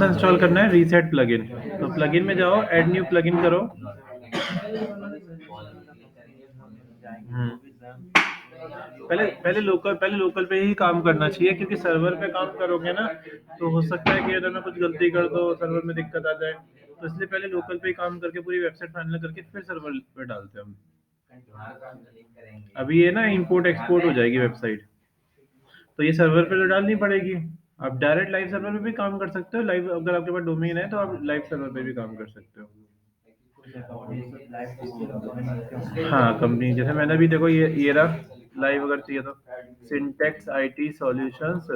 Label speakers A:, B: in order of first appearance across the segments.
A: Install करना है reset plugin. तो प्लगइन में जाओ, ऐड न्यू प्लगइन करो। पहले लोकल पे ही काम करना चाहिए, क्योंकि सर्वर पे काम करोगे ना तो हो सकता है कि अगर मैं कुछ गलती कर दो, सर्वर में दिक्कत आ जाए। तो इसलिए पहले लोकल पे ही काम करके पूरी वेबसाइट फाइनल करके फिर सर्वर पे डालते हैं हम। अभी ये ना इंपोर्ट एक्सपोर्ट हो जाएगी वेबसाइट, तो ये सर्वर पे तो डालनी पड़ेगी। आप डायरेक्ट लाइव सर्वर पे भी काम कर सकते हो। लाइव अगर आपके पास डोमेन है तो आप लाइव सर्वर पे भी काम कर सकते हो। हाँ, कंपनी जैसे मैंने भी देखो ये रहा लाइव, अगर चाहिए तो सिंटेक्स IT सॉल्यूशंस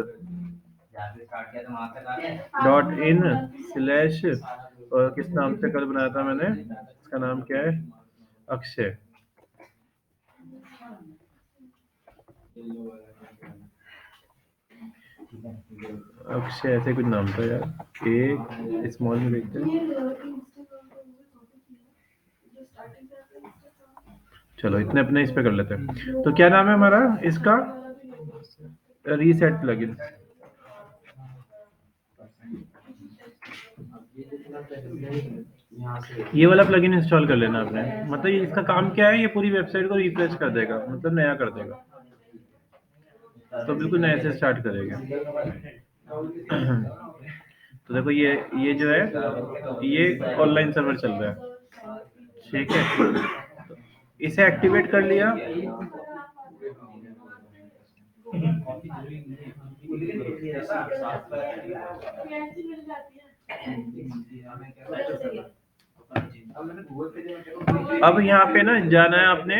A: .in/, और किस नाम से कल बनाया था मैंने, इसका नाम क्या है, अक्षय। अक्षय ऐसे कुछ नाम था यार, एक स्मॉल में देखते हैं। चलो इतने अपने इस पे कर लेते हैं। तो क्या नाम है हमारा इसका, रीसेट प्लगइन। ये वाला प्लगइन इंस्टॉल कर लेना आपने। मतलब इसका काम क्या है, ये पूरी वेबसाइट को रिफ्रेश कर देगा, मतलब नया कर देगा, तो बिल्कुल नए से स्टार्ट करेगा। तो देखो ये जो है ये ऑनलाइन सर्वर चल रहा है, ठीक है। इसे एक्टिवेट कर लिया। अब यहाँ पे ना जाना है आपने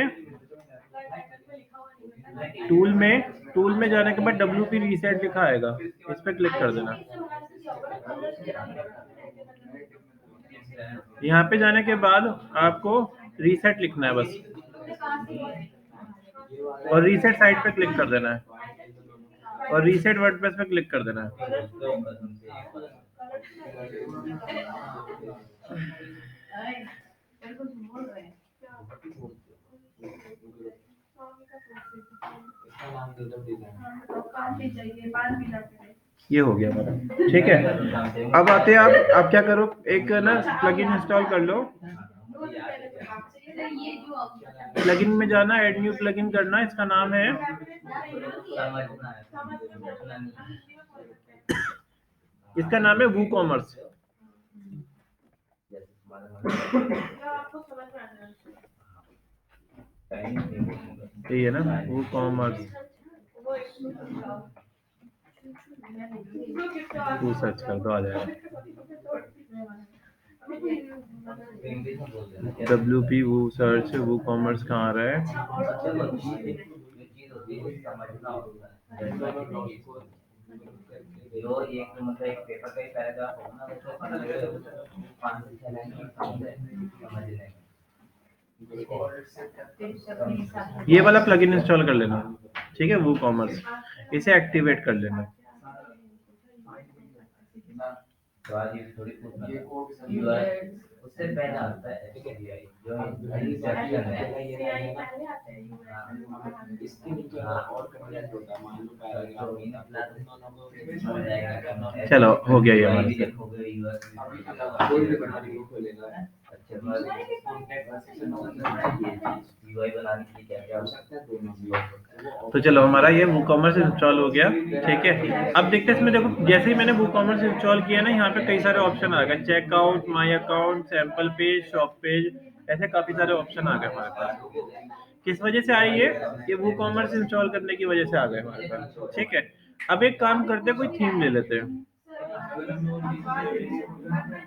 A: टूल में जाने के बाद WP रीसेट लिखा आएगा, इस पे क्लिक कर देना। यहाँ पे जाने के बाद आपको रीसेट लिखना है बस, और रीसेट साइट पे क्लिक कर देना है, और रीसेट वर्डप्रेस पे क्लिक कर देना है। ये हो गया हमारा, ठीक है। अब आते हैं आप क्या करो, एक ना प्लगइन इंस्टॉल कर लो। प्लगइन में जाना, ऐड न्यू प्लगइन करना, इसका नाम है, इसका नाम है वूकॉमर्स। यही है ना वूकॉमर्स, तू सर्च कर दो आ जाएगा। WP वो सर्च वो कॉमर्स कहाँ आ रहा है। जो एक मतलब एक पेपर का ही पैराग्राफ होगा ना, उसको अलग अलग 5 से 6 लाइन में समझ लेंगे। ये वाला प्लगइन इंस्टॉल कर लेना, ठीक है, वो कॉमर्स, इसे एक्टिवेट कर लेना। तो आज ये थोड़ी उससे पहले आता है SBI, जो चलो हो गया ये हमारा। तो चलो हमारा ये वूकॉमर्स इंस्टॉल हो गया, ठीक है। अब देखते हैं इसमें, देखो जैसे ही मैंने वूकॉमर्स इंस्टॉल किया ना, यहाँ पे कई सारे ऑप्शन आ गए, checkout, my account, sample page, shop page, ऐसे काफी सारे ऑप्शन आ गए हमारे पास। किस वजह से आई ये वूकॉमर्स इंस्टॉल करने की वजह से आ गए हमारे पास, ठीक है। अब एक काम करते हैं, कोई थीम ले लेते हैं।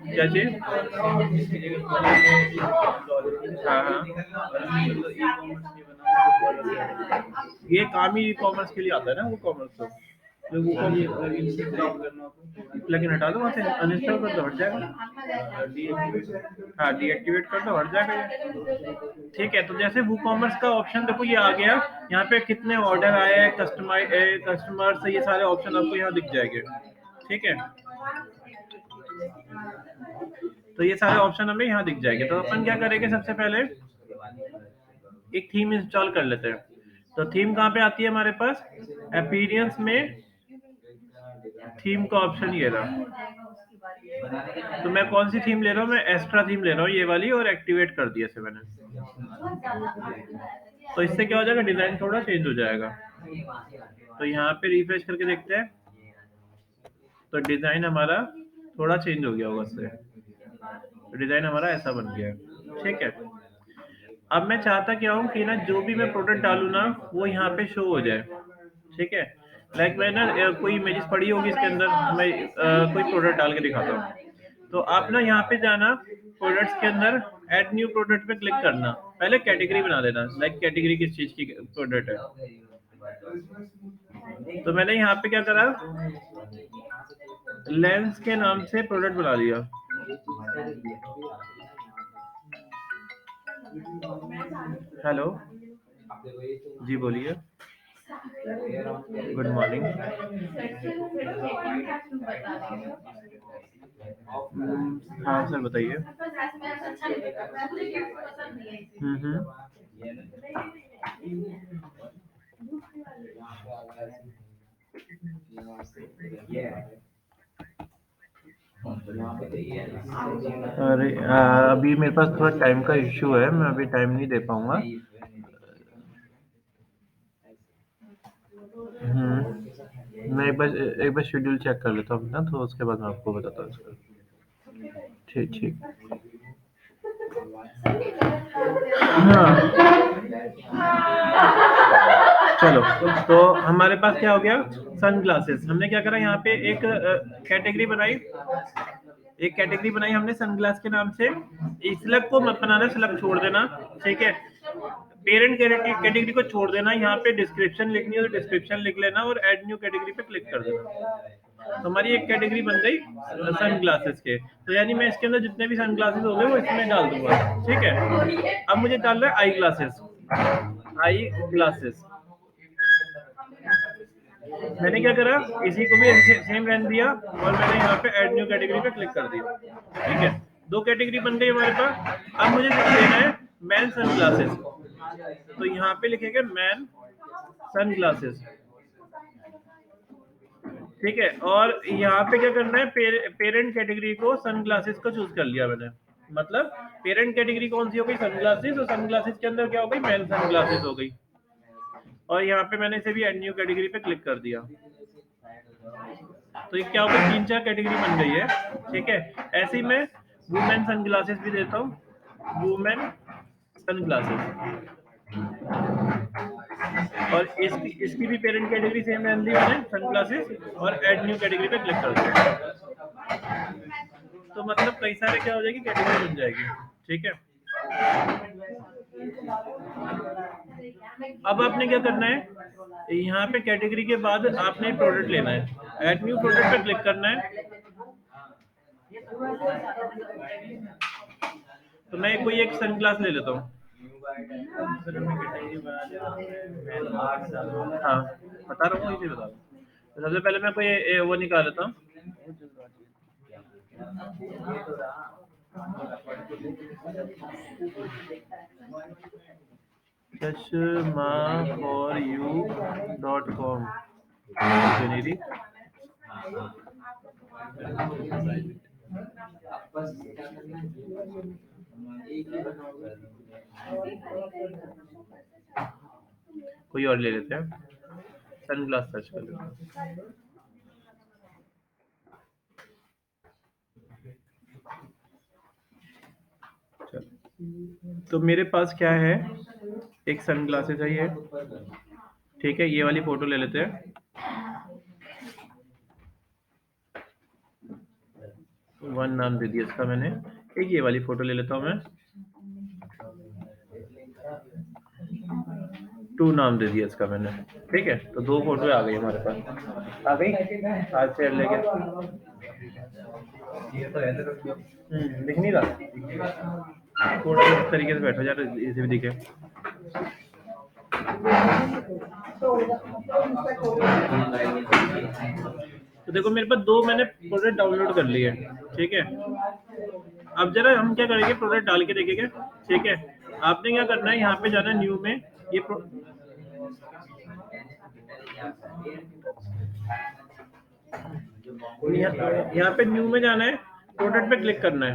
A: क्या चाहिए? हाँ हाँ, ये काम ही ई कॉमर्स के लिए आता है ना, वो कॉमर्स तो प्लगइन हटा दो वहाँ से, अनइंस्टॉल कर दो, हट जाएगा। हाँ डीएक्टिवेट कर दो, हट जाएगा ये, ठीक है। तो जैसे वो कॉमर्स का ऑप्शन देखो ये आ गया, यहाँ पे कितने ऑर्डर आए हैं, कस्टमर से, ये सारे ऑप्शन आपको यहाँ दिख जाएंगे, ठीक है। तो ये सारे ऑप्शन हमें यहाँ दिख जाएंगे। तो अपन क्या करेंगे, सबसे पहले एक थीम इंस्टॉल कर लेते हैं। तो थीम कहाँ पे आती है हमारे पास, अपीयरेंस में थीम का ऑप्शन ये रहा, तो मैं कौन सी थीम ले रहा हूँ, मैं एक्स्ट्रा थीम ले रहा हूँ ये वाली, और एक्टिवेट कर दिया इसे मैंने। तो इससे क्या हो जाएगा, डिजाइन थोड़ा चेंज हो जाएगा। तो यहाँ पे रिफ्रेश करके देखते हैं, तो डिजाइन हमारा थोड़ा चेंज हो गया होगा इससे। तो डिजाइन हमारा ऐसा बन गया है, ठीक है। अब मैं चाहता क्या हूँ कि ना जो भी मैं प्रोडक्ट डालूँ ना वो यहाँ पे शो हो जाए, ठीक है। लाइक मैं ना कोई इमेजेस पड़ी होगी इसके अंदर, मैं कोई प्रोडक्ट डाल के दिखाता हूँ। तो आप ना यहाँ पे जाना, प्रोडक्ट्स के अंदर ऐड न्यू प्रोडक्ट पे क्लिक करना, पहले कैटेगरी बना देना, लाइक कैटेगरी किस चीज की प्रोडक्ट है। तो मैंने यहाँ पे क्या करा, लेंस के नाम से प्रोडक्ट बना दिया। हेलो जी, बोलिए। Good morning. हाँ सर, बताइए। हम्म। अरे अभी मेरे पास थोड़ा टाइम का इश्यू है, मैं अभी टाइम नहीं दे पाऊंगा। मैं एक बार शेड्यूल चेक कर लेता हूँ ना, तो उसके बाद मैं आपको बताता हूँ इसका। ठीक ठीक। हाँ, चलो। तो हमारे पास क्या हो गया, सन ग्लासेस। हमने क्या करा, यहाँ पे एक कैटेगरी बनाई, एक कैटेगरी बनाई हमने सनग्लास के नाम से। स्लग को मत बनाना, स्लग छोड़ देना, ठीक है। पेरेंट कैटेगरी को छोड़ देना, यहाँ पे डिस्क्रिप्शन लिखनी है तो डिस्क्रिप्शन लिख लेना, और ऐड न्यू कैटेगरी पे क्लिक कर देना। तो हमारी एक कैटेगरी बन गई सन ग्लासेस के। तो यानी मैं इसके अंदर जितने भी सन ग्लासेस हो गए वो इसमें डाल दूंगा, ठीक है। अब मुझे डालना है आई ग्लासेस, आई ग्लासेस। मैंने क्या करा, इसी को भी सेम रहने दिया, और मैंने यहाँ पे ऐड न्यू कैटेगरी पे क्लिक कर दिया, ठीक है। दो कैटेगरी बन गई हमारे पास। अब मुझे देना है मैन सन ग्लासेस, तो यहाँ पे लिखेंगे मैन सन ग्लासेस, ठीक है। और यहाँ पे क्या करना है, पेरेंट कैटेगरी को सन ग्लासेस को चूज कर लिया मैंने। मतलब पेरेंट कैटेगरी कौन सी हो गई, सन ग्लासेस, और सन ग्लासेस के अंदर क्या हो गई, मैन सन ग्लासेस हो गई। और यहाँ पे मैंने इसे भी ऐड न्यू कैटेगरी पे क्लिक कर दिया। तो ये क्या होगा, तीन चार कैटेगरी बन गई है, ठीक है। ऐसे ही मैं वुमेन सन ग्लासेस भी देता हूँ, वुमेन सन ग्लासेस। और इसकी इसकी भी पेरेंट कैटेगरी सेम रहने दी मैंने, सन ग्लासेस, और ऐड न्यू कैटेगरी पे क्लिक कर दिया। तो मतलब कई सारे क्या हो जाएगी, कैटेगरी बन जाएगी, ठीक है। अब आपने क्या करना है, यहाँ पे कैटेगरी के बाद आपने प्रोडक्ट लेना है, ऐड न्यू प्रोडक्ट पे क्लिक करना है। तो मैं कोई एक सन ग्लास ले लेता हूँ। हाँ, बता रहा हूँ, इसे बता रहा हूँ। तो सबसे पहले मैं कोई वो निकाल लेता हूँ। चश्मा फॉर यू .com जेनेरी। कोई और ले लेते हैं, सनग्लास सर्च कर लेते हैं। चलो, तो मेरे पास क्या है, एक सनग्लासेस है ये, ठीक है। ये वाली फोटो ले लेते हैं, वन नाम दे दिया इसका मैंने। एक ये वाली फोटो ले लेता हूँ मैं, टू नाम दे दिया इसका मैंने, ठीक है। तो दो फोटो आ गई हमारे पास, आ गई। आज शेयर लेके दिख नहीं रहा, थोड़ा इस तरीके से बैठो यार, इसे भी दिखे। तो देखो मेरे पास दो मैंने प्रोडक्ट डाउनलोड कर लिए, ठीक है। अब जरा हम क्या करेंगे, प्रोडक्ट डाल के देखेंगे, ठीक है। आपने क्या करना है, यहाँ पे जाना है न्यू में, ये यहाँ पे न्यू में जाना है, प्रोडक्ट पे क्लिक करना है।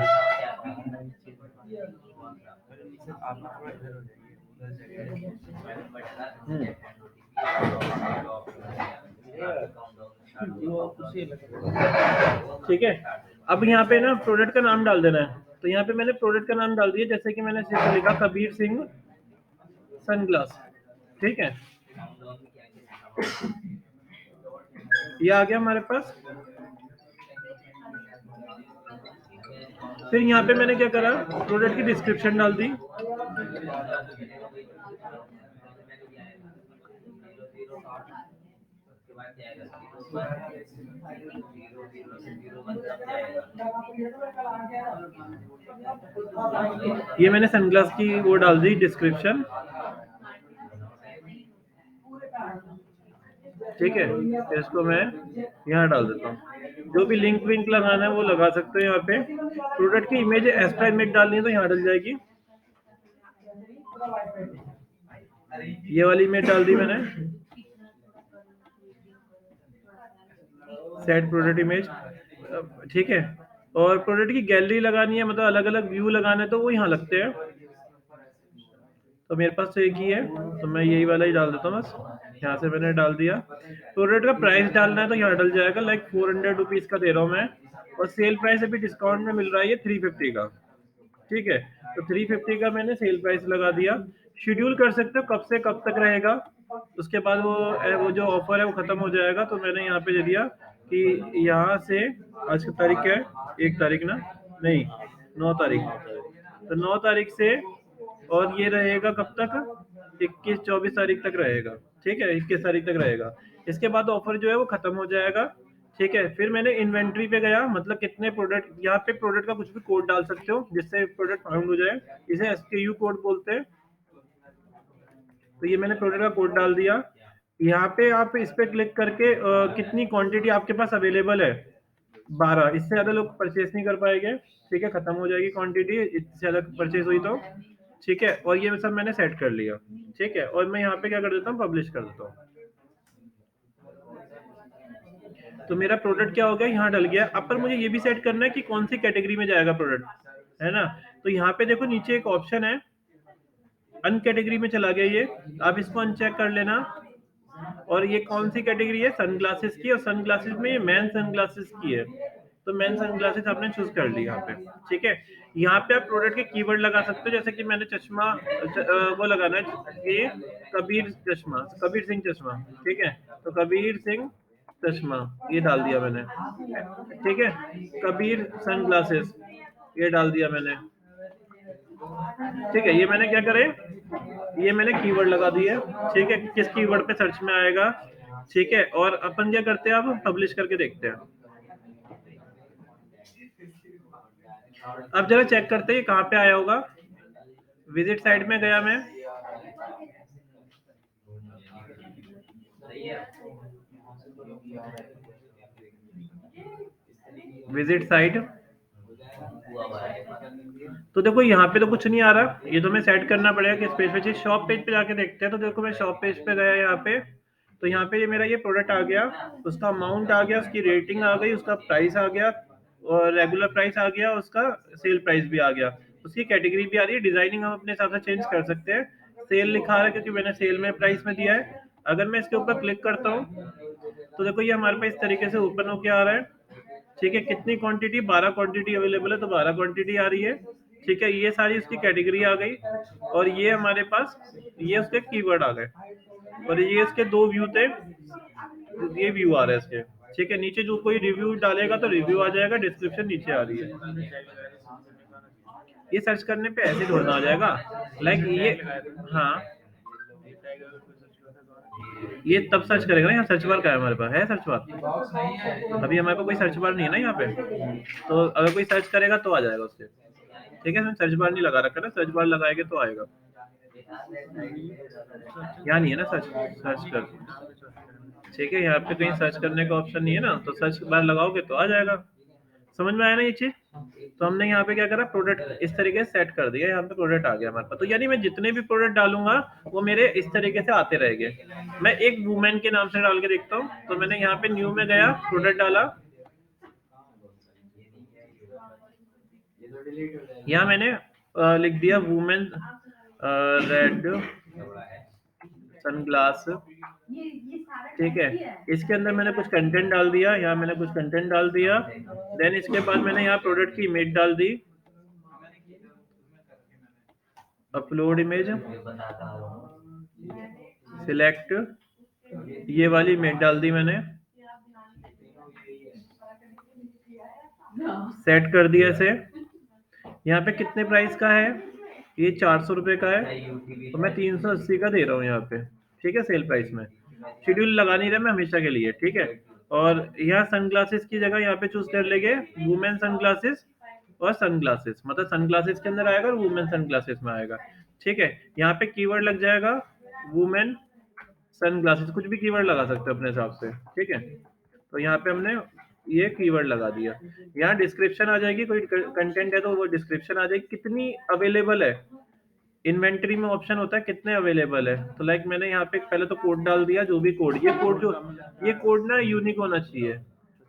A: ठीक है, अब यहाँ पे ना प्रोडक्ट का नाम डाल देना है। तो यहाँ पे मैंने प्रोडक्ट का नाम डाल दिया, जैसे कि मैंने सिर्फ लिखा कबीर सिंह सनग्लास। ठीक है, ये आ गया हमारे पास। फिर यहाँ पे मैंने क्या करा, प्रोडक्ट की डिस्क्रिप्शन डाल दी। ये मैंने सनग्लास की वो डाल दी डिस्क्रिप्शन। ठीक है, तो इसको मैं यहाँ डाल देता हूँ। जो भी लिंक विंक लगाना है वो लगा सकते हो यहाँ पे। प्रोडक्ट की इमेज एक्स्ट्रा इमेज डालनी है तो यहाँ डल जाएगी। ये वाली इमेज डाल दी मैंने, सेट प्रोडक्ट इमेज। ठीक है, और प्रोडक्ट की गैलरी लगानी है, मतलब अलग अलग व्यू लगाने, तो वो यहाँ लगते हैं। तो मेरे पास तो एक ही है, तो मैं यही वाला ही डाल देता हूँ बस। यहाँ से मैंने डाल दिया। प्रोडक्ट का प्राइस डालना है तो यहाँ डल जाएगा, लाइक 400 रुपीज का दे रहा हूँ मैं, और सेल प्राइस अभी डिस्काउंट में मिल रहा है ये 350 का। ठीक है, तो 350 का मैंने सेल प्राइस लगा दिया। शेड्यूल कर सकते हो कब से कब तक रहेगा, उसके बाद वो जो ऑफर है वो खत्म हो जाएगा। तो मैंने यहाँ पे दे दिया कि यहाँ से, आज की तारीख क्या है, 1 तारीख ना, नहीं 9 तारीख। तो 9 तारीख से, और ये रहेगा कब तक, 21-24 तारीख तक रहेगा। ठीक है, 21 तारीख तक रहेगा। इसके बाद ऑफर जो है वो खत्म हो जाएगा। ठीक है, फिर मैंने इन्वेंट्री पे गया, मतलब कितने प्रोडक्ट, यहाँ पे प्रोडक्ट का कुछ भी कोड डाल सकते हो जिससे प्रोडक्ट फाउंड हो जाए, इसे एसकेयू कोड बोलते हैं। तो ये मैंने प्रोडक्ट का कोड डाल दिया। यहाँ पे आप इस पे क्लिक करके कितनी क्वांटिटी आपके पास अवेलेबल है, 12, इससे ज्यादा लोग परचेज नहीं कर पाएंगे। ठीक है, खत्म हो जाएगी क्वांटिटी इससे ज्यादा परचेज हुई तो। ठीक है, और ये सब मैंने सेट कर लिया। ठीक है, और मैं यहाँ पे क्या कर देता हूँ, पब्लिश कर देता हूँ। तो मेरा प्रोडक्ट क्या हो गया, यहाँ डल गया। अब पर मुझे ये भी सेट करना है कि कौन सी कैटेगरी में जाएगा प्रोडक्ट, है ना। तो यहाँ पे देखो नीचे एक ऑप्शन है, अन कैटेगरी में चला गया ये, आप इसको अनचेक कर लेना। और ये कौन सी कैटेगरी है, सनग्लासेस की, और सनग्लासेस में ये मैन सनग्लासेस की है। तो मैन सनग्लासेस आपने चूज कर ली यहाँ पे। ठीक है, यहाँ पे आप प्रोडक्ट के कीवर्ड लगा सकते हो, जैसे कि मैंने चश्मा वो लगाना है, ये कबीर चश्मा, कबीर सिंह चश्मा। ठीक है, तो कबीर सिंह चश्मा ये डाल दिया मैंने। ठीक है, कबीर सनग्लासेस ये डाल दिया मैंने। ठीक है, ये मैंने क्या करे, ये मैंने कीवर्ड लगा दिए। ठीक है, किस कीवर्ड पे सर्च में आएगा। ठीक है, और अपन क्या करते हैं, अब पब्लिश करके देखते हैं। अब जरा चेक करते हैं कहाँ पे आया होगा। विजिट साइट में गया मैं, विजिट साइट। तो देखो यहाँ पे तो कुछ नहीं आ रहा, ये तो मैं सेट करना पड़ेगा किस पेज पे चाहिए। शॉप पेज पे जाके देखते हैं। तो देखो मैं शॉप पेज पे गया यहाँ पे, तो यहाँ पे ये मेरा ये प्रोडक्ट आ गया, उसका अमाउंट आ गया, उसकी रेटिंग आ गई, उसका प्राइस आ गया, और रेगुलर प्राइस आ गया, उसका सेल प्राइस भी आ गया, उसकी कैटेगरी भी आ रही है। डिजाइनिंग हम अपने हिसाब से चेंज कर सकते हैं। सेल लिखा रहा है क्योंकि मैंने सेल में प्राइस में दिया है। अगर मैं इसके ऊपर क्लिक करता हूँ तो देखो ये हमारे पास इस तरीके से ओपन होके आ रहा है। ठीक है, कितनी क्वांटिटी, 12 क्वांटिटी अवेलेबल है, तो 12 क्वांटिटी आ रही है। ठीक है, ये सारी उसकी कैटेगरी आ गई, और ये हमारे पास ये उसके कीवर्ड आ गए, और ये इसके 2 व्यू थे, ये व्यू आ रहे हैं इसके। ठीक है, नीचे जो कोई रिव्यू डालेगा तो रिव्यू आ जाएगा, डिस्क्रिप्शन नीचे आ रही है। ये सर्च करने पे ऐसे ढूंढना आ जाएगा, लाइक ये, हाँ, ये तब सर्च करेगा ना। यहाँ सर्च बार का है, हमारे पास है सर्च बार, अभी हमारे पास कोई सर्च बार नहीं है ना यहाँ पे। तो अगर कोई सर्च करेगा तो आ जाएगा उससे। ठीक है, सर्च बार नहीं लगा रखा ना, सर्च बार लगाएंगे तो आएगा। यहाँ नहीं है ना सर्च, सर्च कर। ठीक है, यहाँ पे कहीं सर्च करने का ऑप्शन नहीं है ना, तो सर्च बार लगाओगे तो आ जाएगा। समझ में आया ना ये चीज। तो हमने यहाँ पे क्या करा, प्रोडक्ट इस तरीके से सेट कर दिया, यहाँ पे प्रोडक्ट आ गया हमारे पास। तो यानी मैं जितने भी प्रोडक्ट डालूंगा वो मेरे इस तरीके से आते रहेंगे। मैं एक वुमेन के नाम से डाल के देखता हूँ। तो मैंने यहाँ पे न्यू में गया, प्रोडक्ट डाला, यहाँ मैंने लिख दिया वुमेन रेड सनग्लास, ठीक है। इसके अंदर मैंने कुछ कंटेंट डाल दिया, यहाँ मैंने कुछ कंटेंट डाल दिया। देन इसके बाद मैंने यहाँ प्रोडक्ट की इमेज डाल दी, अपलोड इमेज, सिलेक्ट, ये वाली इमेज डाल दी मैंने, सेट कर दिया इसे। यहाँ पे कितने प्राइस का है, ये 400 रुपए का है, तो मैं 380 का दे रहा हूँ यहाँ पे, ठीक है, सेल प्राइस में। शेड्यूल लगा नहीं रहा मैं हमेशा के लिए, ठीक है। और यहाँ सनग्लासेस की जगह यहाँ पे चूज कर लेंगे वुमेन सनग्लासेस और सनग्लासेस, मतलब सनग्लासेस के अंदर आएगा और वुमेन सनग्लासेस में आएगा, ठीक है। यहाँ पे कीवर्ड लग जाएगा वुमेन सनग्लासेस, कुछ भी कीवर्ड लगा सकते हैं अपने हिसाब से, ठीक है। तो यहाँ पे हमने ये कीवर्ड लगा दिया। यहाँ डिस्क्रिप्शन आ जाएगी, कोई कंटेंट है तो वो डिस्क्रिप्शन आ जाएगी, कितनी अवेलेबल है। इन्वेंटरी में ऑप्शन होता है कितने अवेलेबल है, तो लाइक मैंने यहाँ पे पहले तो कोड डाल दिया, जो भी कोड, ये कोड ना यूनिक होना चाहिए।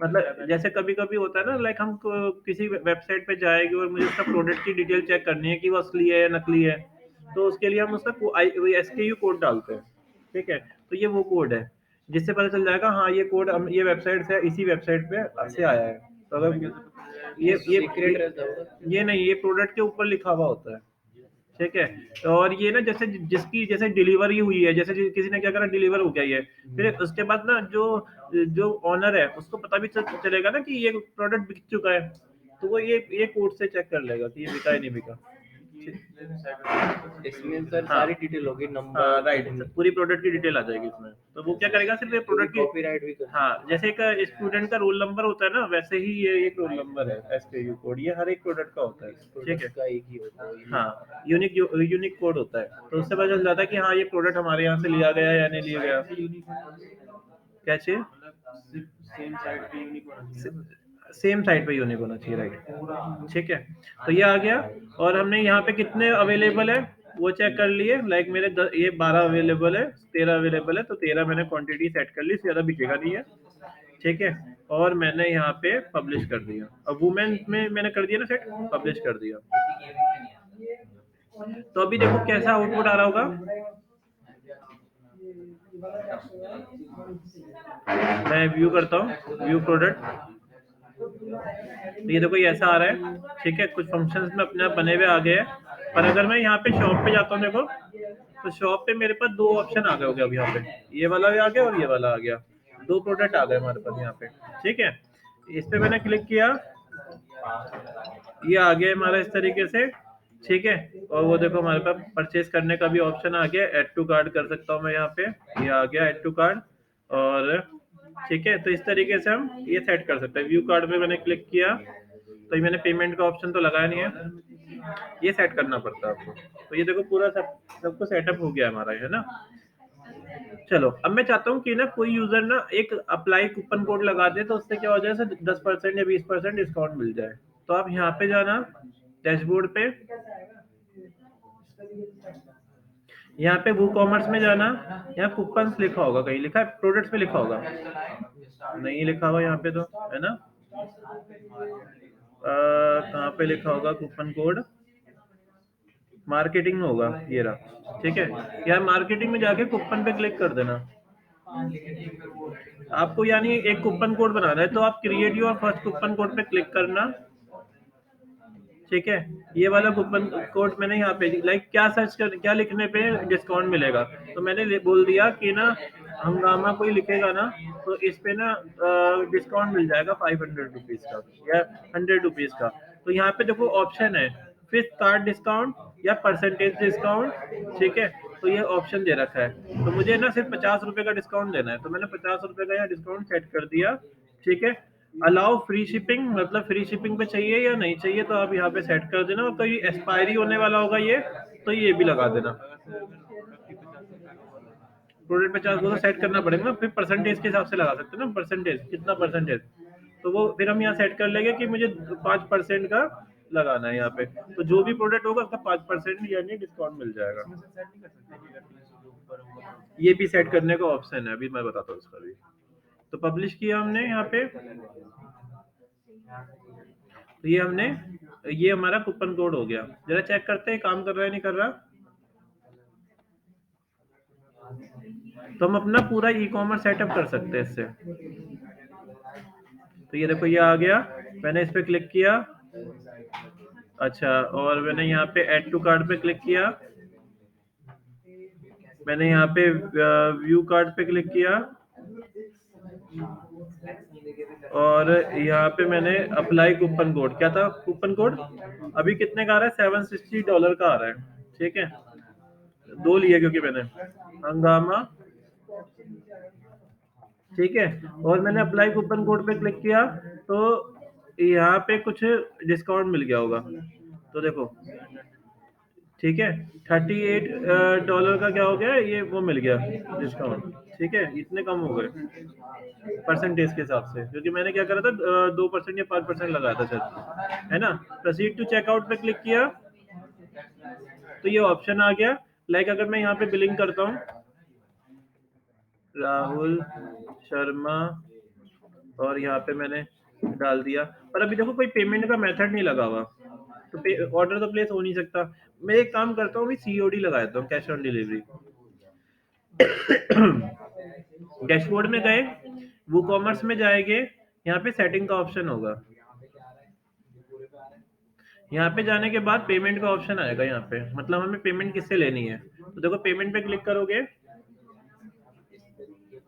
A: मतलब जैसे कभी कभी होता है ना, लाइक हम किसी वेबसाइट पे जाएंगे और मुझे उसका प्रोडक्ट की डिटेल चेक करनी है कि वो असली है या नकली है, तो उसके लिए हम उसका SKU कोड डालते हैं, ठीक है। तो ये वो कोड है जिससे पता चल जाएगा हाँ ये कोड ये वेबसाइट से, इसी वेबसाइट पे से आया है। तो अगर ये नहीं, ये प्रोडक्ट के ऊपर लिखा हुआ होता है, ठीक है। और ये ना जैसे जिसकी जैसे डिलीवरी हुई है, जैसे किसी ने क्या करा, डिलीवर हो गया ये, फिर उसके बाद ना जो जो ऑनर है उसको पता भी चलेगा ना कि ये प्रोडक्ट बिक चुका है, तो वो ये कोड से चेक कर लेगा कि ये बिका है नहीं बिका।
B: इसमें सर
A: हाँ
B: सारी डिटेल होगी,
A: हाँ
B: नंबर,
A: राइट, पूरी प्रोडक्ट की डिटेल आ जाएगी इसमें। तो वो क्या करेगा, सिर्फ ये प्रोडक्ट की
B: कॉपीराइट भी कर
A: हाँ, जैसे एक स्टूडेंट का रोल नंबर होता है ना, वैसे ही ये एक रोल नंबर है, SKU कोड, ये हर एक प्रोडक्ट का होता है, ठीक है।
B: का एक ही होता है।
A: हाँ, यूनिक कोड होता है, तो उससे पता चल जाता है कि हाँ ये प्रोडक्ट हमारे यहाँ से लिया गया या नहीं लिया गया। क्या चाहिए, सेम साइट पे यूनिक होना चाहिए, राइट, ठीक है। तो ये आ गया, और हमने यहाँ पे कितने अवेलेबल है वो चेक कर लिए, लाइक मेरे ये 12 अवेलेबल है, 13 अवेलेबल है, तो 13 मैंने क्वांटिटी सेट कर ली, ज्यादा बिकेगा नहीं है, ठीक है। और मैंने यहाँ पे पब्लिश कर दिया, अब वुमेन में मैंने कर दिया ना सेट, पब्लिश कर दिया। तो अभी देखो कैसा आउटपुट आ रहा होगा, मैं व्यू करता हूँ, व्यू प्रोडक्ट, तो ये देखो ये ऐसा आ रहा है, ठीक है। कुछ फंक्शंस में अपने आप बने हुए आ गए हैं, पर अगर मैं यहाँ पे शॉप पे जाता हूँ देखो, तो शॉप पे मेरे पास दो ऑप्शन आ गए हो गए, अब यहाँ पे ये वाला भी आ गया और ये वाला आ गया, दो प्रोडक्ट आ गए हमारे पास यहाँ पे, ठीक है। इस पे मैंने क्लिक किया, ये आ गया हमारा इस तरीके से, ठीक है। और वो देखो हमारे पास परचेज करने का भी ऑप्शन आ गया, ऐड टू कार्ड कर सकता हूँ मैं यहाँ पे, ये आ गया ऐड टू कार्ड, और ठीक है। तो इस तरीके से हम ये सेट कर सकते हैं। व्यू कार्ड पे मैंने क्लिक किया, तो ये मैंने पेमेंट का ऑप्शन तो लगाया नहीं है, ये सेट करना पड़ता है आपको। तो ये देखो पूरा सब कुछ सेटअप हो गया हमारा, है ना। चलो अब मैं चाहता हूँ कि ना कोई यूजर ना एक अप्लाई कूपन कोड लगा दे, तो उससे क्या हो जाए, 10% या 20% डिस्काउंट मिल जाए। तो आप यहाँ पे जाना, डैशबोर्ड पे, यहाँ पे वो कॉमर्स में जाना, यहाँ कूपन लिखा होगा, कहीं लिखा है, प्रोडक्ट्स पे लिखा होगा, नहीं लिखा हुआ यहाँ पे तो, है ना। कहाँ पे लिखा होगा कूपन कोड, मार्केटिंग में होगा, ये रहा, ठीक है। यार मार्केटिंग में जाके कूपन पे क्लिक कर देना, आपको यानी एक कूपन कोड बनाना है, तो आप create your first coupon code पे क्लिक करना, ठीक है। ये वाला कूपन कोड मैंने यहाँ पे लाइक क्या सर्च कर, क्या लिखने पे डिस्काउंट मिलेगा, तो मैंने बोल दिया कि ना हंगामा कोई लिखेगा ना, तो इस पे ना डिस्काउंट मिल जाएगा 500 रुपीज का या 100 रुपीज का। तो यहाँ पे देखो ऑप्शन है, फिर कार्ड डिस्काउंट या परसेंटेज डिस्काउंट, ठीक है। तो ये ऑप्शन दे रखा है, तो मुझे ना सिर्फ 50 रुपए का डिस्काउंट देना है, तो मैंने 50 रुपए का यहाँ डिस्काउंट सेट कर दिया, ठीक है। अलाउ फ्री शिपिंग, मतलब फ्री शिपिंग पे चाहिए या नहीं चाहिए, तो आप यहाँ पे सेट कर देना, और कोई एक्सपायरी होने वाला होगा ये, तो ये भी लगा देना। प्रोडक्ट 50 वो तो सेट करना पड़ेगा ना, फिर परसेंटेज के हिसाब से लगा सकते हैं ना, परसेंटेज कितना परसेंटेज, तो वो फिर हम यहाँ सेट कर लेंगे कि मुझे 5% का लगाना है यहाँ पे, तो जो भी प्रोडक्ट होगा उसका 5% यानी डिस्काउंट मिल जाएगा। ये भी सेट करने का ऑप्शन है, अभी मैं बताता हूँ उसका भी। तो पब्लिश किया हमने यहाँ पे, तो ये हमने ये हमारा कूपन कोड हो गया। जरा चेक करते हैं काम कर रहा है नहीं कर रहा। तो हम अपना पूरा ई कॉमर्स सेटअप कर सकते हैं इससे। तो ये देखो ये आ गया, मैंने इस पे क्लिक किया। अच्छा, और मैंने यहाँ पे ऐड टू कार्ट पे क्लिक किया। मैंने यहाँ पे व्यू कार्ट पे क्लिक किया और यहाँ पे मैंने अप्लाई कूपन कोड, क्या था कूपन कोड, अभी कितने का आ रहा है, $760 का आ रहा है। ठीक है, 2 लिए क्योंकि मैंने हंगामा। ठीक है, और मैंने अप्लाई कूपन कोड पे क्लिक किया तो यहाँ पे कुछ डिस्काउंट मिल गया होगा। तो देखो, ठीक है, $38 का क्या हो गया, ये वो मिल गया डिस्काउंट। ठीक है, इतने कम हो गए परसेंटेज के हिसाब से, क्योंकि मैंने क्या करा था 2% या 5% लगाया था शायद, है ना। प्रोसीड टू चेकआउट पे क्लिक किया तो ये ऑप्शन आ गया। लाइक अगर मैं यहाँ पे बिलिंग करता हूँ राहुल शर्मा और यहाँ पे मैंने डाल दिया, पर अभी देखो कोई पेमेंट का मेथड नहीं लगा हुआ, तो ऑर्डर तो प्लेस हो नहीं सकता। मैं एक काम करता हूँ, अभी सीओडी लगा देता हूँ, कैश ऑन डिलीवरी। डैशबोर्ड में गए, वो कॉमर्स में जाएंगे, यहाँ पे सेटिंग का ऑप्शन होगा। यहाँ पे जाने के बाद पेमेंट का ऑप्शन आएगा, यहाँ पे मतलब हमें पेमेंट किससे लेनी है। तो देखो पेमेंट पे क्लिक करोगे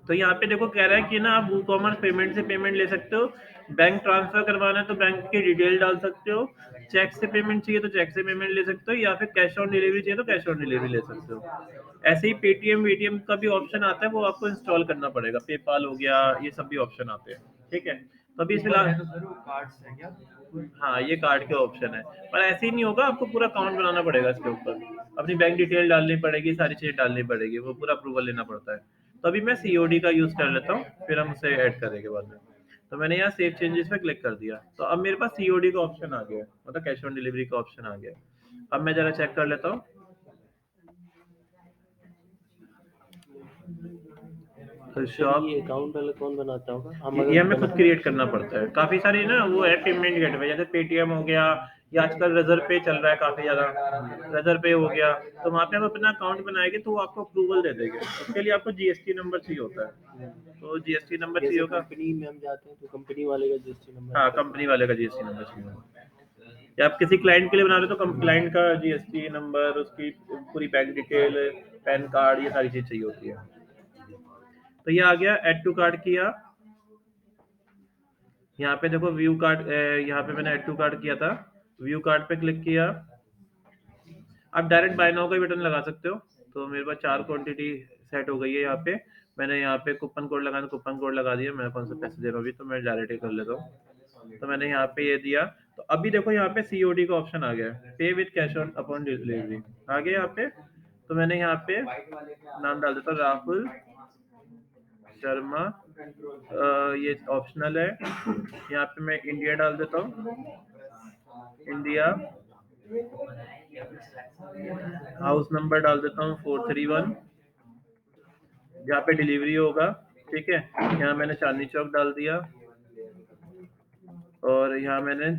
A: तो यहाँ पे देखो कह रहा है कि ना आप वो कॉमर्स पेमेंट से पेमेंट ले सकते हो, बैंक ट्रांसफर करवाना है तो बैंक की डिटेल डाल सकते हो, चेक से पेमेंट चाहिए तो चेक से पेमेंट ले सकते हो, या फिर कैश ऑन डिलीवरी चाहिए तो कैश ऑन डिलीवरी ले सकते हो। ऐसे ही पेटीएम वेटीएम का भी ऑप्शन आता है, वो आपको इंस्टॉल करना पड़ेगा, पेपाल हो गया, ये सब भी ऑप्शन आते हैं। ठीक है, तो अभी फिलहाल हाँ ये कार्ड के ऑप्शन है, पर ऐसे ही नहीं होगा, आपको पूरा अकाउंट बनाना पड़ेगा इसके ऊपर, अपनी बैंक डिटेल डालनी पड़ेगी, सारी चीजें डालनी पड़ेगी, वो पूरा अप्रूवल लेना पड़ता है। तो अभी मैं सीओडी का यूज कर लेता हूँ, फिर हम उसे ऐड करेंगे बाद में। तो मैंने यहाँ सेव चेंजेस पे क्लिक कर दिया, तो अब मेरे पास सीओडी का ऑप्शन आ गया, मतलब कैश ऑन डिलीवरी का ऑप्शन आ गया। अब मैं जरा चेक कर लेता हूँ। तो शॉप
B: ये अकाउंट अलग कौन बनाता होगा, हम
A: ये
B: अगर
A: हमें खुद क्रिएट करना पड़ता है। काफी सारी ना वो है पेमेंट गेटवे, जैसे पेटीएम हो गया, या आजकल रजर पे चल रहा है काफी ज्यादा, रजर पे हो गया, तो वहाँ पे हम अपना अकाउंट बनाएंगे तो वो आपको अप्रूवल दे देंगे। उसके लिए आपको जीएसटी नंबर चाहिए होता है, तो जीएसटी नंबर चाहिए
B: जैसे
A: होगा।
B: कंपनी में हम जाते हैं तो कंपनी वाले का जीएसटी नंबर
A: हाँ,
B: आता है।
A: कंपनी वाले का जीएसटी नंबर चाहिए होगा, या आप किसी क्लाइंट के लिए बना रहे हो तो क्लाइंट का जीएसटी नंबर, उसकी पूरी बैंक डिटेल, पैन कार्ड, ये सारी चीज चाहिए होती है। तो ये आ गया, ऐड टू कार्ट किया। यहाँ पे देखो व्यू कार्ड, यहाँ पे मैंने ऐड टू कार्ट किया था, व्यू कार्ड पे क्लिक किया। आप डायरेक्ट बाय नाउ का बटन लगा सकते हो। तो मेरे पास 4 क्वांटिटी सेट हो गई है यहाँ पे। मैंने यहाँ पे कूपन कोड लगाना, कूपन कोड लगा दिया, मैं कौन सा पैसे दे रहा हूँ अभी, तो मैं डायरेक्ट ही कर लेता हूँ। तो मैंने यहाँ पे ये दिया। तो अभी देखो यहाँ पे सीओडी का ऑप्शन आ गया है, pay with cash on upon delivery आ गया यहाँ पे। तो मैंने यहाँ पे नाम डाल देता हूँ राहुल शर्मा, ये ऑप्शनल है। यहाँ पे मैं इंडिया डाल देता हूँ, इंडिया, हाउस नंबर डाल देता हूँ 431, जहाँ पे डिलीवरी होगा। ठीक है, यहाँ मैंने चांदनी चौक डाल दिया, और यहाँ मैंने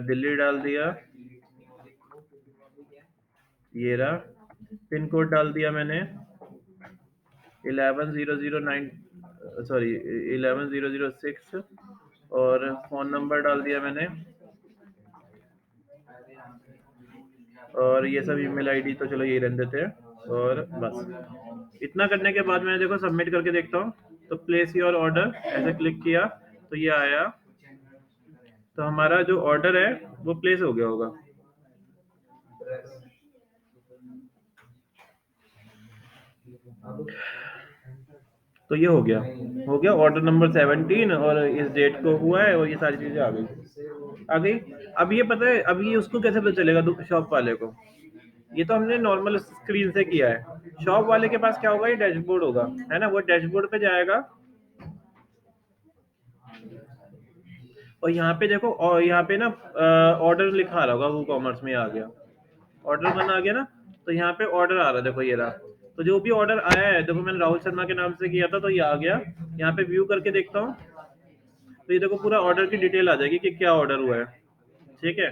A: दिल्ली डाल दिया, ये रहा। पिन कोड डाल दिया मैंने 11009, सॉरी 11006, और फोन नंबर डाल दिया मैंने, और ये सब ईमेल आईडी तो चलो ये रहने देते हैं। और बस इतना करने के बाद मैंने देखो सबमिट करके देखता हूँ, तो प्लेस योर ऑर्डर ऐसे क्लिक किया तो ये आया, तो हमारा जो ऑर्डर है वो प्लेस हो गया होगा। तो ये हो गया ऑर्डर नंबर 17, और इस डेट को हुआ है, और ये सारी चीजें आ गई। अब ये पता है, अब ये उसको कैसे पता चलेगा शॉप वाले को। ये तो हमने नॉर्मल स्क्रीन से किया है, शॉप वाले के पास क्या होगा, ये डैशबोर्ड होगा, है ना, वो डैशबोर्ड पे जाएगा। और यहाँ पे देखो, और यहाँ पे ना ऑर्डर लिखा आ रहा होगा, वो कॉमर्स में आ गया, ऑर्डर बना आ गया ना। तो यहाँ पे ऑर्डर आ रहा है, देखो ये रहा। तो जो भी ऑर्डर आया है, देखो मैंने राहुल शर्मा के नाम से किया था, तो ये आ गया। यहाँ पे व्यू करके देखता हूँ, तो ये देखो पूरा ऑर्डर की डिटेल आ जाएगी कि क्या ऑर्डर हुआ है। ठीक है,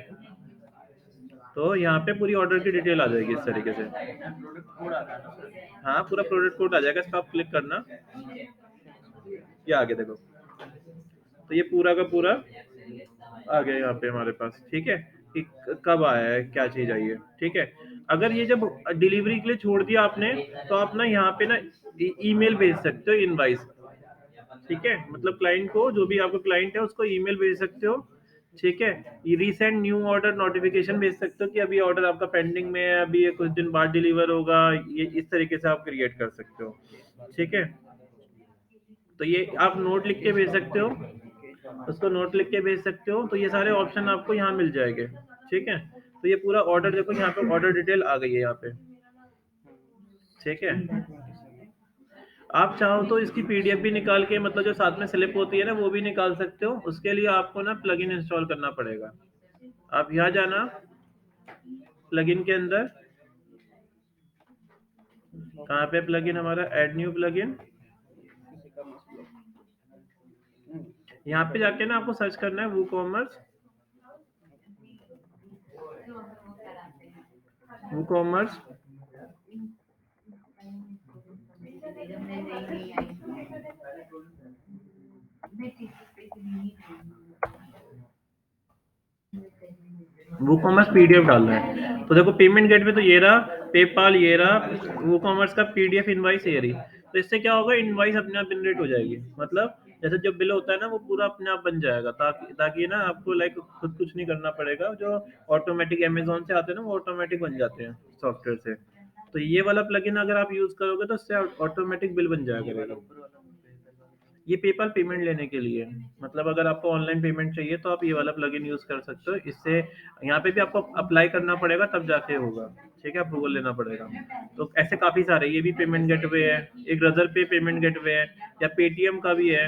A: तो यहाँ पे पूरी ऑर्डर की डिटेल आ जाएगी इस तरीके से। हाँ, पूरा प्रोडक्ट कोड आ जाएगा, इस पे आप क्लिक करना, ये आगे देखो। तो ये पूरा का पूरा आ गया यहाँ पे हमारे पास, ठीक है, कि कब आया है, क्या चीज आई है, ठीक है। अगर ये जब डिलीवरी के लिए छोड़ दिया आपने, तो आप ना यहाँ पे ना ईमेल भेज सकते हो, इनवाइस, ठीक है, मतलब क्लाइंट को, जो भी आपका क्लाइंट है उसको ईमेल भेज सकते हो, ठीक है। ये रीसेंट न्यू ऑर्डर नोटिफिकेशन भेज सकते हो कि अभी ऑर्डर आपका पेंडिंग में है, अभी ये कुछ दिन बाद डिलीवर होगा, ये इस तरीके से आप क्रिएट कर सकते हो, ठीक है। तो ये आप नोट लिख के भेज सकते हो, उसको नोट लिख के भेज सकते हो, तो ये सारे ऑप्शन आपको यहाँ मिल जाएंगे, ठीक है। तो ये पूरा ऑर्डर देखो, यहाँ पे ऑर्डर डिटेल आ गई है यहाँ पे, ठीक है। आप चाहो तो इसकी पीडीएफ भी निकाल के, मतलब जो साथ में स्लिप होती है ना, वो भी निकाल सकते हो। उसके लिए आपको ना प्लगइन इंस्टॉल करना पड़ेगा। आप यहाँ जाना, प्लगइन के अंदर, कहाँ पे प्लगइन हमारा, ऐड न्यू प्लगइन, यहाँ पे जाके ना आपको सर्च करना है वूकॉमर्स, वूकॉमर्स, वूकॉमर्स पीडीएफ डालना है। तो देखो पेमेंट गेटवे तो ये रहा, पेपाल ये रहा, वूकॉमर्स का पीडीएफ इनवाइस ये रही। तो इससे क्या होगा, इनवाइस अपने आप जनरेट हो जाएगी, मतलब जैसे जो बिल होता है ना, वो पूरा अपने आप बन जाएगा, ताकि ताकि ना आपको लाइक खुद कुछ नहीं करना पड़ेगा। जो ऑटोमेटिक अमेजोन से आते हैं ना, वो ऑटोमेटिक बन जाते हैं सॉफ्टवेयर से। तो ये वाला प्लगइन अगर आप यूज करोगे तो इससे ऑटोमेटिक बिल बन जाया करेगा। ये पेपल पेमेंट लेने के लिए है। मतलब अगर आपको ऑनलाइन पेमेंट चाहिए तो आप ये वाला प्लगइन यूज कर सकते हो। इससे यहाँ पे भी आपको अप्लाई करना पड़ेगा, तब जाके होगा, ठीक है, अप्रूवल लेना पड़ेगा। तो ऐसे काफी सारे, ये भी पेमेंट गेटवे है, एक रजर पे पेमेंट गेटवे है, या पेटीएम का भी है।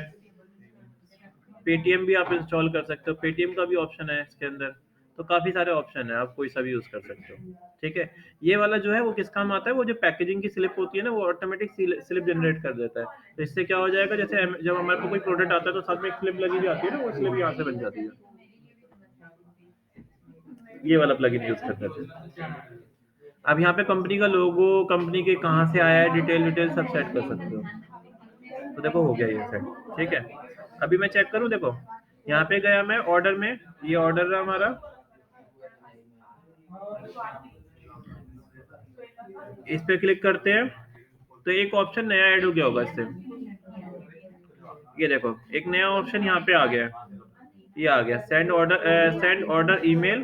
A: पेटीएम भी आप इंस्टॉल कर सकते हो, पेटीएम का भी ऑप्शन है इसके अंदर। तो काफी सारे ऑप्शन है, आप कोई सा भी यूज कर सकते हो, ठीक है। ये वाला जो है वो किस काम आता है, वो जो पैकेजिंग की स्लिप होती है ना, वो ऑटोमेटिक स्लिप जनरेट कर देता है। तो इससे क्या हो जाएगा, जैसे जब हमारे को कोई प्रोडक्ट आता है तो साथ में एक स्लिप लगी हुई आती है ना, वो स्लिप यहाँ से बन जाती है। ये वाला प्लगइन यूज करते थे। अब यहाँ पे कंपनी का लोगो, कंपनी के कहाँ से आया है, डिटेल डिटेल सब सेट कर सकते हो। तो देखो हो गया ये सेट, ठीक है। अभी मैं चेक करूँ, देखो यहाँ पे गया मैं ऑर्डर में, ये ऑर्डर रहा हमारा, इस पे क्लिक करते हैं तो एक ऑप्शन नया ऐड हो गया होगा इससे। ये देखो एक नया ऑप्शन यहाँ पे आ गया है, ये आ गया सेंड ऑर्डर ईमेल।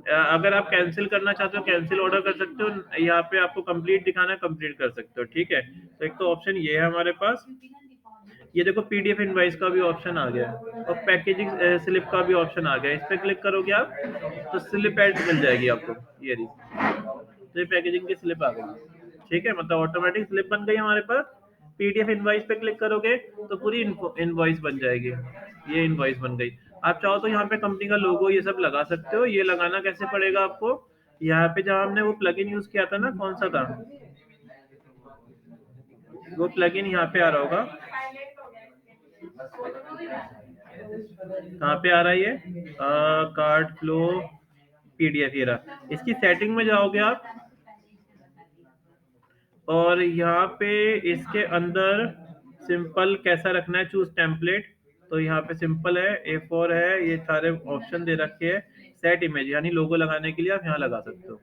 A: अगर आप कैंसिल करना चाहते हो कैंसिल ऑर्डर कर सकते हो, यहाँ पे आपको कंप्लीट दिखाना है, कंप्लीट कर सकते हो, ठीक है। तो एक तो ऑप्शन ये है हमारे पास। ये देखो पीडीएफ इनवाइस का भी ऑप्शन आ गया है, और पैकेजिंग स्लिप का भी ऑप्शन आ गया है। इस पे क्लिक करोगे आप तो स्लिप एड मिल जाएगी आपको, ये रही। तो ये पैकेजिंग की स्लिप आ गई, ठीक है, मतलब ऑटोमेटिक स्लिप बन गई हमारे पास। पीडीएफ इनवाइस पे क्लिक करोगे तो पूरी इनवाइस बन जाएगी, ये इनवाइस बन गई। आप चाहो तो यहाँ पे कंपनी का लोगो ये सब लगा सकते हो। ये लगाना कैसे पड़ेगा आपको, यहाँ पे जहाँ हमने वो प्लगइन यूज किया था ना, कौन सा था वो प्लगइन, यहाँ पे आ रहा होगा, कहाँ पे आ रहा है ये, कार्ड फ्लो पीडीएफ, ये रहा। इसकी सेटिंग में जाओगे आप, और यहाँ पे इसके अंदर सिंपल कैसा रखना है, चूज टेम्पलेट। तो यहाँ पे सिंपल है, A4 है, ये सारे ऑप्शन दे रखे हैं। सेट इमेज यानी लोगो लगाने के लिए आप यहाँ लगा सकते हो।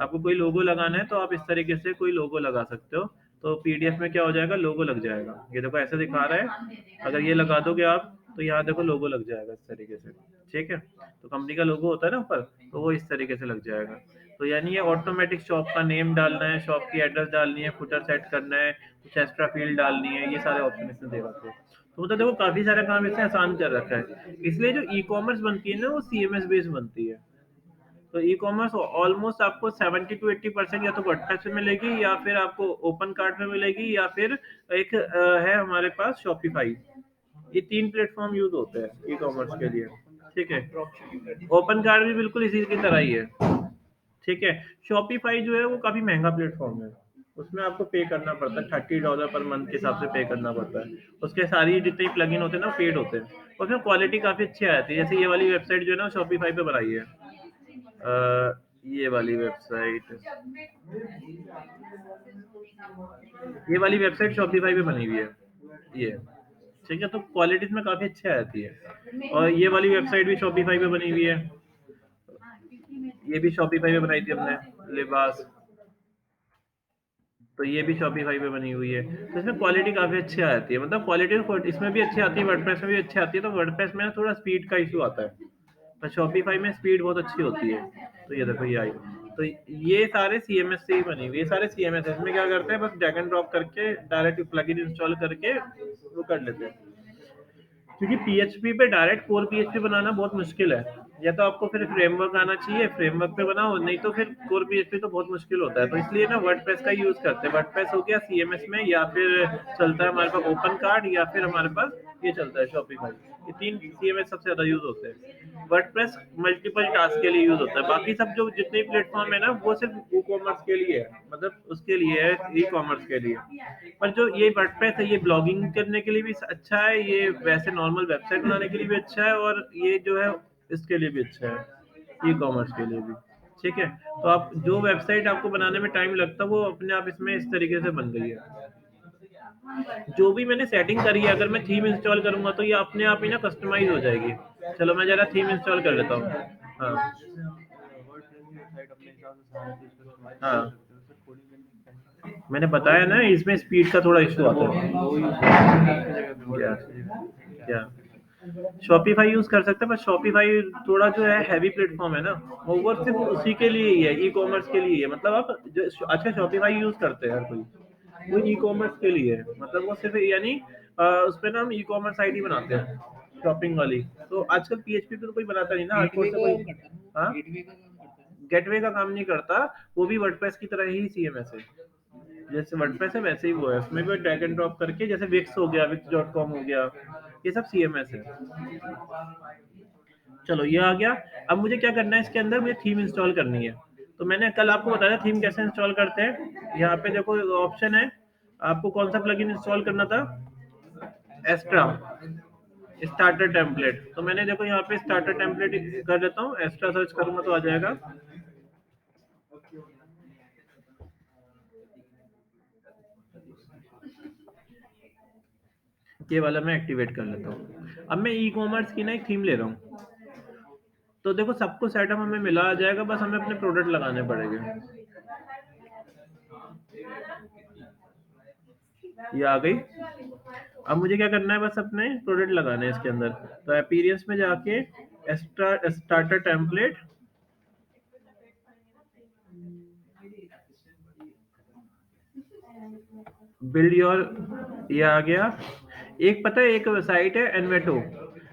A: आपको कोई लोगो लगाना है तो आप इस तरीके से कोई लोगो लगा सकते हो। तो पीडीएफ में क्या हो जाएगा, लोगो लग जाएगा। ये देखो ऐसे दिखा रहा है, अगर ये लगा दोगे आप तो यहाँ देखो लोगो लग जाएगा इस तरीके से, ठीक है। तो कंपनी का लोगो होता है ना ऊपर, तो वो इस तरीके से लग जाएगा। तो यानी ये ऑटोमेटिक शॉप का नेम डालना है, शॉप की एड्रेस डालनी है, फुटर सेट करना है, कुछ एक्स्ट्रा फील्ड डालनी है, ये सारे ऑप्शन इसमें दे रखे हैं। तो मतलब देखो काफी सारा काम इसने आसान कर रखा है। इसलिए जो ई कॉमर्स बनती है ना, वो सीएमएस बेस्ड बनती है। तो ई कॉमर्स ऑलमोस्ट आपको 70 to 80% या तो वर्डप्रेस में मिलेगी, या फिर आपको ओपन कार्ट में मिलेगी, या फिर एक है हमारे पास शॉपिफाई। ये 3 प्लेटफॉर्म यूज होते हैं ई कॉमर्स के लिए, ठीक है। ओपन कार्ट भी बिल्कुल इसी की तरह ही है, ठीक है। शॉपिफाई जो है वो काफी महंगा प्लेटफॉर्म है, उसमें आपको पे करना पड़ता है, $30 पर मंथ के हिसाब से पे करना पड़ता है। उसके सारी जितने प्लगइन होते हैं ना, पेड होते हैं। उसमें क्वालिटी काफी अच्छी आती है, जैसे ये वाली वेबसाइट जो है ना, शॉपिफाई पे बनाई है। ये वाली वेबसाइट, ये वाली वेबसाइट शॉपिफाई पे बनी हुई है ये, ठीक है। तो क्वालिटी इसमें काफी अच्छी आती है। और ये वाली वेबसाइट भी शॉपिफाई पे बनी हुई है, ये भी शॉपिफाई पे बनाई थी हमने, लिबास। तो ये भी शॉपिफाई पे बनी हुई है। तो इसमें क्वालिटी काफी अच्छी आती है, मतलब क्वालिटी इसमें भी अच्छी आती है, वर्डप्रेस में भी अच्छी आती है। तो वर्डप्रेस में ना थोड़ा स्पीड का इशू आता है, पर शॉपिफाई में स्पीड बहुत अच्छी होती है। तो ये देखो ये आई। तो ये सारे सीएमएस से ही बनी हुई, ये सारे सीएमएस है। इसमें क्या करते हैं, बस ड्रैग एंड ड्रॉप करके डायरेक्ट प्लगइन इंस्टॉल करके वो कर लेते हैं। क्योंकि पीएचपी पे डायरेक्ट कोर पीएचपी बनाना बहुत मुश्किल है। या तो आपको फिर फ्रेमवर्क आना चाहिए, फ्रेमवर्क पे बनाओ, नहीं तो फिर कोर पीएचपी तो बहुत मुश्किल होता है। तो इसलिए ना वर्डप्रेस का यूज करते हैं। वर्डप्रेस हो गया सीएमएस में, या फिर चलता है हमारे पास ओपन कार्ड, या फिर हमारे पास ये चलता है शॉपिफाई। ये तीन सीएमएस सबसे ज्यादा यूज होते हैं। वर्डप्रेस मल्टीपल टास्क के लिए यूज होता है, बाकी सब जो जितने प्लेटफॉर्म है ना वो सिर्फ ई कॉमर्स के लिए है, मतलब उसके लिए है, ई कॉमर्स के लिए। पर जो ये वर्डप्रेस है ये ब्लॉगिंग करने के लिए भी अच्छा है, ये वैसे नॉर्मल वेबसाइट बनाने के लिए भी अच्छा है, और ये जो है इसके लिए भी अच्छा है, ई कॉमर्स के लिए भी। ठीक है। तो आप जो वेबसाइट आपको बनाने में टाइम लगता है वो अपने आप इसमें इस तरीके से बन गई है। जो भी मैंने सेटिंग करी है, अगर मैं थीम इंस्टॉल करूंगा तो ये अपने आप ही ना कस्टमाइज हो जाएगी। चलो मैं जरा थीम इंस्टॉल कर लेता हूँ। हाँ हाँ, मैंने बताया ना इसमें स्पीड का थोड़ा इशू आता है। क्या क्या शॉपिफाई यूज कर सकते हैं, पर शॉपिफाई थोड़ा जो है हैवी प्लेटफॉर्म है ना, ओवर सिर्फ उसी के लिए ही है, ई कॉमर्स के लिए ही है। मतलब आप जो अच्छा शॉपिफाई यूज करते हैं हर कोई, वो ई कॉमर्स के लिए है। मतलब वो सिर्फ यानी उस पे ना हम ई कॉमर्स आईडी बनाते हैं शॉपिंग वाली। तो आजकल पीएचपी पे तो कोई बनाता नहीं ना, हार्डकोर से कोई। हाँ, गेटवे का काम नहीं करता, वो भी वर्डप्रेस की तरह ही सीएमएस है। जैसे वर्डप्रेस है वैसे ही वो है, उसमें भी ड्रैग एंड ड्रॉप करके, जैसे विक्स हो गया, विक्स.com हो गया, ये सब सीएमएस है। चलो ये आ गया। अब मुझे क्या करना है, इसके अंदर मुझे थीम इंस्टॉल करनी है। तो मैंने कल आपको बताया थीम कैसे इंस्टॉल करते हैं। यहाँ पे देखो ऑप्शन है, आपको कौन सा प्लगइन इंस्टॉल करना था, एस्ट्रा स्टार्टर टेम्पलेट। तो मैंने देखो यहाँ पे स्टार्टर टेम्पलेट कर देता हूँ, एस्ट्रा सर्च करूंगा तो आ जाएगा। ये वाला मैं एक्टिवेट कर लेता हूँ। अब मैं ई कॉमर्स की ना एक थीम ले रहा हूँ। तो देखो सब कुछ सेटअप हमें मिला आ जाएगा, बस हमें अपने प्रोडक्ट लगाने पड़ेंगे। ये आ गई। अब मुझे क्या करना है, बस अपने प्रोडक्ट लगाने हैं इसके अंदर। तो अपीयरेंस में जाके extra starter template, build your, ये आ गया। एक पता है एक साइट है एनवेटो,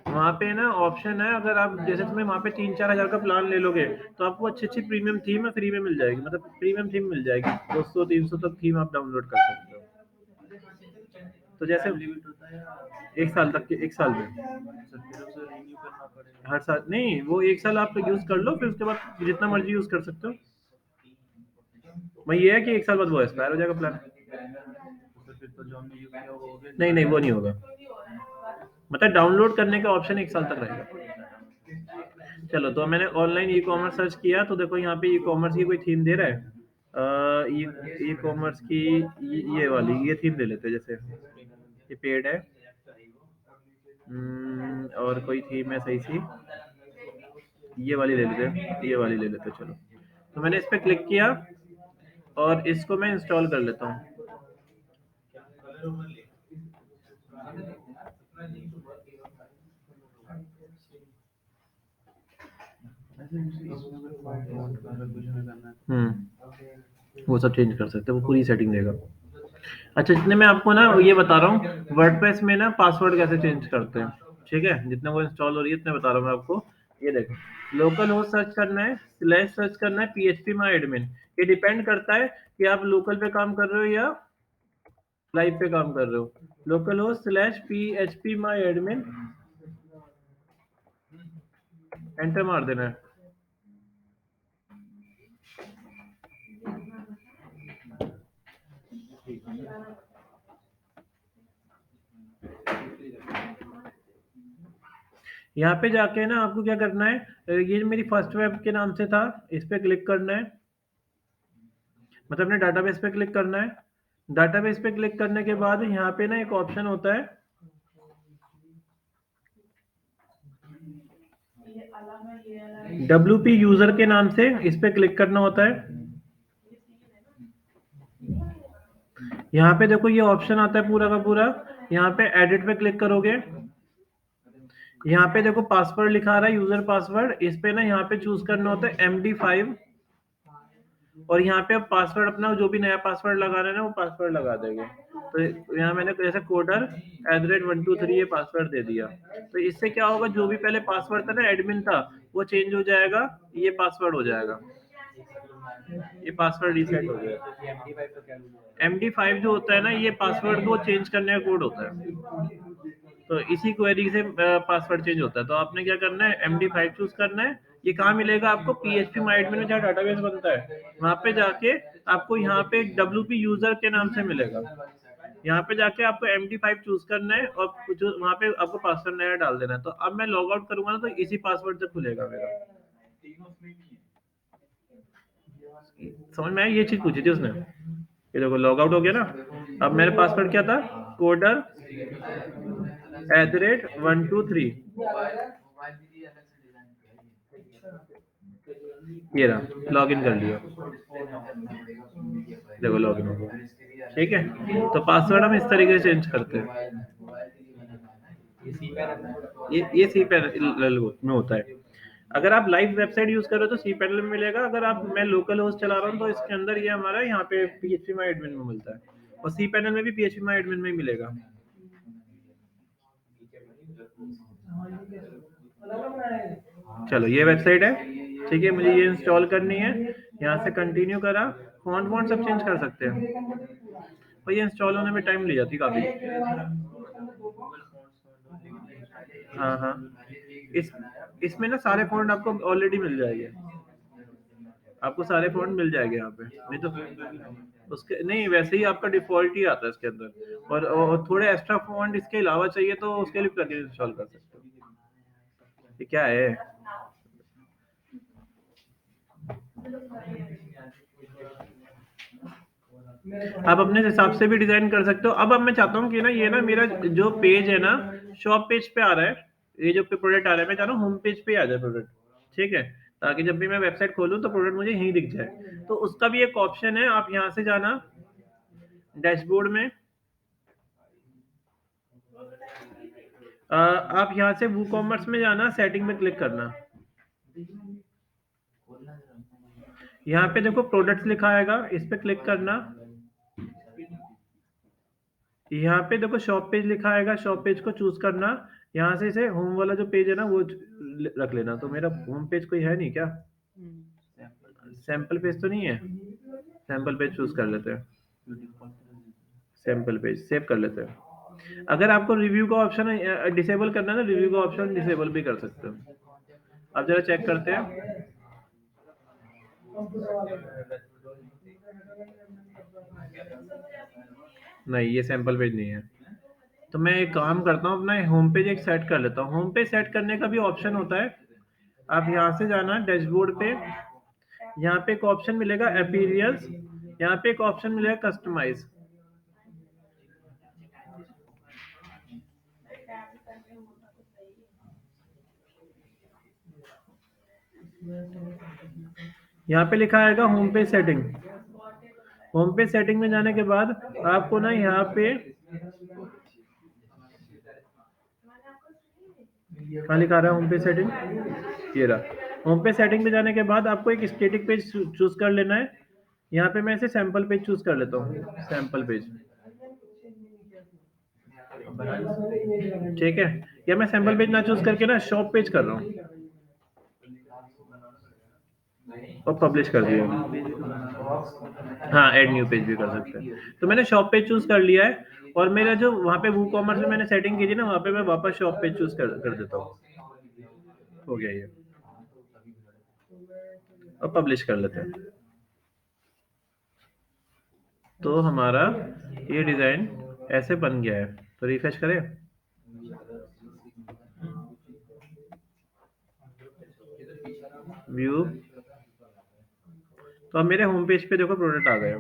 A: वहाँ पे ना ऑप्शन है, अगर आप जैसे तुम्हें वहाँ पे 3-4 हज़ार का प्लान ले लोगे तो आपको अच्छी अच्छी प्रीमियम थीम है फ्री में मिल जाएगी, मतलब प्रीमियम थीम मिल जाएगी, 200-300 तक थीम आप डाउनलोड कर सकते हो। तो जैसे एक साल तक के, एक साल में हर साल नहीं, वो एक साल आप यूज कर लो, फिर उसके बाद जितना मर्जी यूज कर सकते हो। वही ये है कि एक साल बाद वो एक्सपायर हो जाएगा प्लान। नहीं नहीं, वो नहीं होगा, मतलब डाउनलोड करने का ऑप्शन एक साल तक रहेगा। चलो तो मैंने ऑनलाइन ई कॉमर्स सर्च किया, तो देखो यहाँ पे ई कॉमर्स की कोई थीम दे रहा है। ई कॉमर्स की ये वाली ये थीम ले लेते हैं, जैसे ये पेड है। और कोई थीम है सही सी, ये वाली ले लेते हैं, ये वाली ले लेते हैं। चलो तो मैंने इस पर क्लिक किया और इसको मैं इंस्टॉल कर लेता हूँ। वो सब चेंज कर सकते हैं, वो पूरी सेटिंग देगा। अच्छा, जितने मैं आपको ना ये बता रहा हूँ वर्डप्रेस में ना पासवर्ड कैसे चेंज करते हैं, ठीक है। जितने वो इंस्टॉल हो रही है इतने बता रहा हूँ मैं आपको। ये देखो, लोकल होस्ट सर्च करना है, स्लैश सर्च करना है, पीएचपी माई एडमिन। ये डिपेंड करता है कि आप लोकल पे काम कर रहे हो या लाइव पे काम कर रहे हो। लोकल होस्ट स्लैश पीएचपी माई एडमिन, एंटर मार देना है। यहाँ पे जाके ना आपको क्या करना है, ये मेरी फर्स्ट वेब के नाम से था, इस पे क्लिक करना है, मतलब अपने डाटाबेस पे क्लिक करना है। डाटाबेस पे क्लिक करने के बाद यहाँ पे ना एक ऑप्शन होता है, WP यूजर के नाम से, इस पे क्लिक करना होता है। यहाँ पे देखो ये ऑप्शन आता है पूरा का पूरा, यहाँ पे एडिट पे क्लिक करोगे, यहाँ पे देखो पासवर्ड लिखा रहा है, यूजर पासवर्ड, इस पे ना यहाँ पे चूज करना होता है MD5, और यहाँ पे अब पासवर्ड अपना जो भी नया पासवर्ड लगाना है ना वो पासवर्ड लगा देंगे। तो यहाँ मैंने जैसे कोडर @123 ये पासवर्ड दे दिया। तो इससे क्या होगा, जो भी पहले पासवर्ड था ना एडमिन था, वो चेंज हो जाएगा, ये पासवर्ड हो जाएगा, ये पासवर्ड रीसेट हो गया। MD5 जो होता है ना, ये पासवर्ड को चेंज करने का कोड होता है। तो इसी क्वेरी से पासवर्ड चेंज होता है। तो आपने क्या करना है, MD5 चूज करना है। ये कहाँ मिलेगा आपको, PHP माइडमेन में जहाँ डाटाबेस बनता है वहां पे जाके आपको यहाँ पे WP यूजर के नाम से मिलेगा। यहाँ पे जाके आपको MD5 चूज करना है और जो वहाँ पे आपको पासवर्ड नया डाल देना है। तो अब मैं लॉग आउट करूंगा ना तो इसी पासवर्ड से खुलेगा मेरा। समझ में आई, ये चीज पूछी थी उसने। ये देखो लॉग आउट हो गया ना। अब मेरे पासवर्ड क्या था, कोडर @123, ये रहा, लॉग इन कर लिया, देखो लॉग इन हो गया। ठीक है, तो पासवर्ड हम इस तरीके से चेंज करते हैं। ये सी पैनल में होता है। अगर आप लाइव वेबसाइट यूज कर रहे हो तो सी पैनल में मिलेगा। अगर आप मैं लोकल होस्ट चला रहा हूँ तो इसके अंदर ये हमारा यहाँ पे PHP माई एडमिन में मिलता है, और सी पैनल में भी PHP माई एडमिन में ही मिलेगा। चलो ये वेबसाइट है, ठीक है, मुझे ये इंस्टॉल करनी है। यहाँ से कंटिन्यू करा, फॉन्ट वॉन्ट सब चेंज कर सकते हैं, और ये इंस्टॉल होने में टाइम ले जाती है काफी। हाँ हाँ, इस इसमें ना सारे फॉन्ट आपको ऑलरेडी मिल जाएंगे, आपको सारे फॉन्ट मिल जाएंगे यहाँ पे, नहीं तो उसके नहीं, वैसे ही आपका डिफॉल्ट ही आता है इसके अंदर, और थोड़े एक्स्ट्रा फॉन्ट इसके अलावा चाहिए तो उसके लिए प्लगइन इंस्टॉल कर सकते हो। ये क्या है, आप अपने हिसाब से भी डिजाइन कर सकते हो। अब मैं चाहता हूँ कि ना ये ना मेरा जो पेज है ना, शॉप पेज पे आ रहा है, ये जो प्रोडक्ट आ रहा है, मैं चाह रहा हूँ होम पेज पे आ जाए प्रोडक्ट, ठीक है, ताकि जब भी मैं वेबसाइट खोलूँ तो प्रोडक्ट मुझे यहीं दिख जाए। तो उसका भी एक ऑप्शन है, आप यहाँ से जाना डैशबोर्ड में, आप यहाँ से वूकॉमर्स में जाना, सेटिंग में क्लिक करना, यहाँ पे देखो प्रोडक्ट्स लिखा आएगा, इस पे क्लिक करना, यहाँ पे देखो शॉप पेज लिखा आएगा, शॉप पेज को चूज करना, यहाँ से इसे होम वाला जो पेज है ना वो रख लेना। तो मेरा होम पेज कोई है नहीं क्या, सैंपल पेज तो नहीं है, सैंपल पेज चूज कर लेते हैं, सैंपल पेज सेव कर लेते हैं। अगर आपको रिव्यू का ऑप्शन डिसेबल करना है ना, रिव्यू का ऑप्शन डिसेबल भी कर सकते हो। अब जरा चेक करते हैं, नहीं ये सैंपल पेज नहीं है। तो मैं एक काम करता हूँ, अपना होम पेज एक सेट कर लेता हूँ। होम पेज सेट करने का भी ऑप्शन होता है, आप यहाँ से जाना डैशबोर्ड पे, यहाँ पे एक ऑप्शन मिलेगा अपीयरेंस, यहाँ पे एक ऑप्शन मिलेगा कस्टमाइज। यहाँ पे लिखा आएगा home page setting. Home page setting में जाने के बाद आपको ना यहाँ पे कहाँ लिखा रहा है होम पेज सेटिंग, ये रहा। होम पेज सेटिंग में जाने के बाद आपको एक स्टैटिक पेज चूज कर लेना है। यहाँ पे मैं इसे सैंपल पेज चूज कर लेता हूँ, सैंपल पेज, ठीक है। या मैं सैंपल पेज ना चूज करके ना शॉप पेज कर रहा हूँ और पब्लिश कर दिया। हाँ ऐड न्यू पेज भी कर सकते हैं। तो मैंने शॉप पेज चूज कर लिया है, और मेरा जो वहाँ पे वू कॉमर्स में मैंने सेटिंग की थी ना, वहाँ पे मैं वापस शॉप पेज चूज कर देता हूँ। हो गया ये, और पब्लिश कर लेते हैं। तो हमारा ये डिजाइन ऐसे बन गया है। तो रिफ्रेश करें, व्यू, तो अब मेरे होम पेज पे देखो प्रोडक्ट आ गए।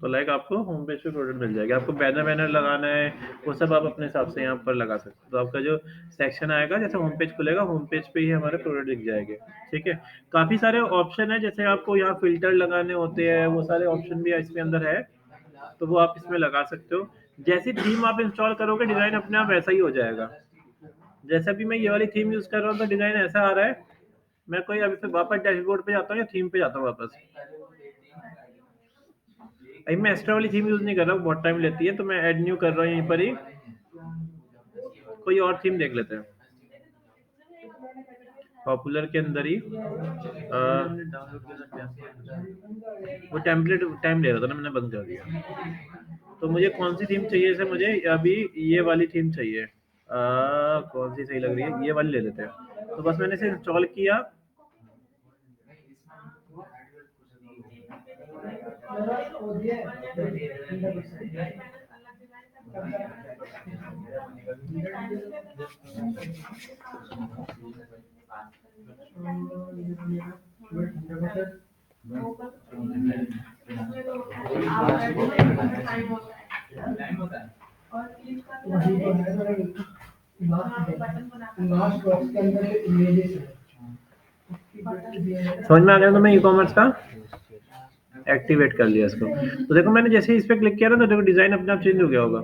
A: तो लाइक आपको होम पेज पे प्रोडक्ट मिल जाएगा। आपको बैनर वैनर लगाना है वो सब आप अपने हिसाब से यहाँ पर लगा सकते हो। तो आपका जो सेक्शन आएगा जैसे होम पेज खुलेगा, होम पेज पे ही हमारे प्रोडक्ट दिख जाएंगे। ठीक है, काफ़ी सारे ऑप्शन है, जैसे आपको यहाँ फिल्टर लगाने होते हैं, वो सारे ऑप्शन भी इसके अंदर है, तो वो आप इसमें लगा सकते हो। जैसी थीम आप इंस्टॉल करोगे डिज़ाइन अपने आप वैसा ही हो जाएगा। जैसे अभी मैं ये वाली थीम यूज़ कर रहा हूँ तो डिज़ाइन ऐसा आ रहा है। मैं कोई अभी फिर वापस डैशबोर्ड पे जाता हूँ या थीम पे जाता हूँ वापस। अभी मैं एक्स्ट्रा वाली थीम यूज़ नहीं कर रहा हूँ, बहुत टाइम लेती है, तो मैं ऐड न्यू कर रहा हूँ यहीं पर ही। कोई और थीम देख लेते हैं पॉपुलर के अंदर ही। वो टेम्पलेट टाइम ले रहा था ना, मैंने बंद कर दिया। तो मुझे कौन सी थीम चाहिए, जैसे मुझे अभी ये वाली थीम चाहिए। कौन सी सही लग रही है, ये वाली ले लेते हैं। तो बस मैंने इसे इंस्टॉल किया। समझ में आ गया तुम्हें ई कॉमर्स का? एक्टिवेट कर लिया इसको। तो देखो मैंने जैसे ही इस पे क्लिक किया ना, तो देखो डिजाइन अपने आप चेंज हो गया होगा।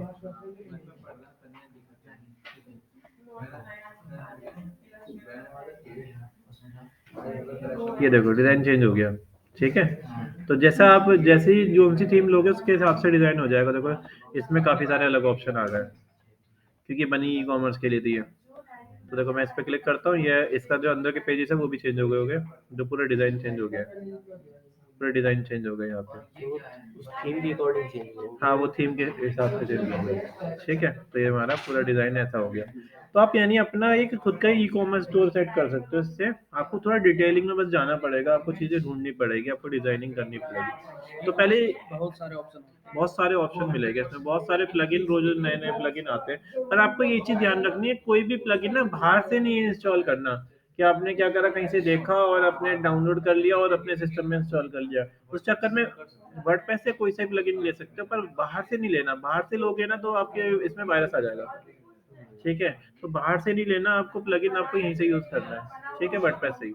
A: ये देखो डिजाइन चेंज हो गया। ठीक है, तो जैसा आप जैसे ही जो सी थीम लोगे उसके हिसाब से डिजाइन हो जाएगा। देखो इसमें काफी सारे अलग ऑप्शन आ गए, क्योंकि बनी ई कॉमर्स के लिए थी ये। तो देखो मैं इस पे क्लिक करता हूँ, ये इसका जो अंदर के पेजेस है वो भी चेंज हो गए होंगे, जो पूरा डिजाइन चेंज हो गया है। पूरा डिजाइन चेंज हो गया यहाँ पे।
B: वो उस थीम के अकॉर्डिंग चेंज होगा।
A: हाँ, वो थीम के हिसाब से चेंज हो गया। ठीक है, तो ये हमारा पूरा डिजाइन ऐसा हो गया। तो आप यानी अपना एक खुद का ई कॉमर्स स्टोर सेट कर सकते हो इससे। आपको थोड़ा डिटेलिंग में बस जाना पड़ेगा, आपको चीजें ढूंढनी पड़ेगी, आपको डिजाइनिंग करनी पड़ेगी। तो पहले
B: बहुत सारे ऑप्शन होते हैं।
A: बहुत सारे ऑप्शन मिलेंगे इसमें, बहुत सारे प्लगइन रोज नए नए प्लगइन आते हैं। पर आपको ये चीज ध्यान रखनी है, कोई भी प्लगइन ना बाहर से नहीं इंस्टॉल करना। कि आपने क्या करा, कहीं से देखा और आपने डाउनलोड कर लिया और अपने सिस्टम में इंस्टॉल कर लिया। उस चक्कर में वर्डप्रेस से कोई सा प्लगइन ले सकते हो, पर बाहर से नहीं लेना। बाहर से लोगे ना तो आपके इसमें वायरस आ जाएगा। ठीक है, तो बाहर से नहीं लेना आपको प्लगइन, आपको यहीं से यूज करना है। ठीक है, वर्डप्रेस से ही।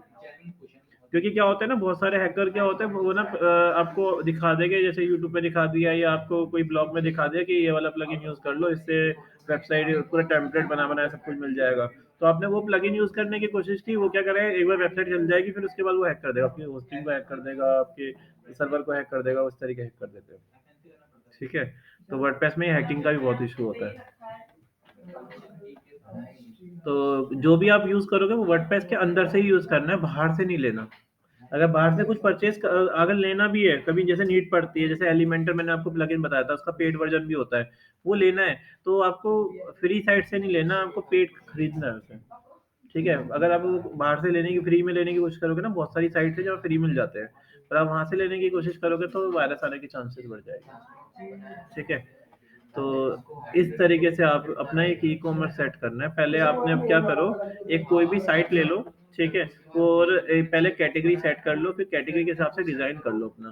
A: क्योंकि क्या होता है ना, बहुत सारे हैकर क्या होते हैं वो ना आपको दिखा देंगे, जैसे यूट्यूब पे दिखा दिया या आपको कोई ब्लॉग में दिखा दिया कि ये वाला प्लगइन यूज कर लो, इससे वेबसाइट पूरा टेम्पलेट बना बनाया सब कुछ मिल जाएगा। तो आपने वो प्लगइन यूज करने की कोशिश की, वो क्या करेगा, एक बार वेबसाइट चल जाएगी, फिर उसके बाद वो हैक कर देगा, आपकी होस्टिंग को हैक कर देगा, आपके सर्वर को हैक कर देगा, उस तरीके हैक कर देते हैं। ठीक है, तो वर्डप्रेस में हैकिंग का भी बहुत इशू होता है। तो जो भी आप यूज करोगे वो वर्डप्रेस के अंदर से ही यूज करना है, बाहर से नहीं लेना। अगर बाहर से कुछ परचेज अगर लेना भी है, कभी जैसे नीड पड़ती है, जैसे एलिमेंटर मैंने आपको प्लगइन बताया था, उसका पेड वर्जन भी होता है, वो लेना है तो आपको फ्री साइट से नहीं लेना, आपको पेड खरीदना है उसे। ठीक है, अगर आप बाहर से लेने की फ्री में लेने की कोशिश करोगे ना, बहुत सारी साइट है जहाँ फ्री मिल जाते हैं, पर आप वहां से लेने की कोशिश करोगे तो वायरस आने के चांसेस बढ़ जाएंगे। ठीक है, तो इस तरीके से आप अपना एक ई कॉमर्स सेट करना है। पहले आपने अब क्या करो, एक कोई भी साइट ले लो। ठीक है, और पहले कैटेगरी सेट कर लो, फिर कैटेगरी के हिसाब से डिजाइन कर लो अपना।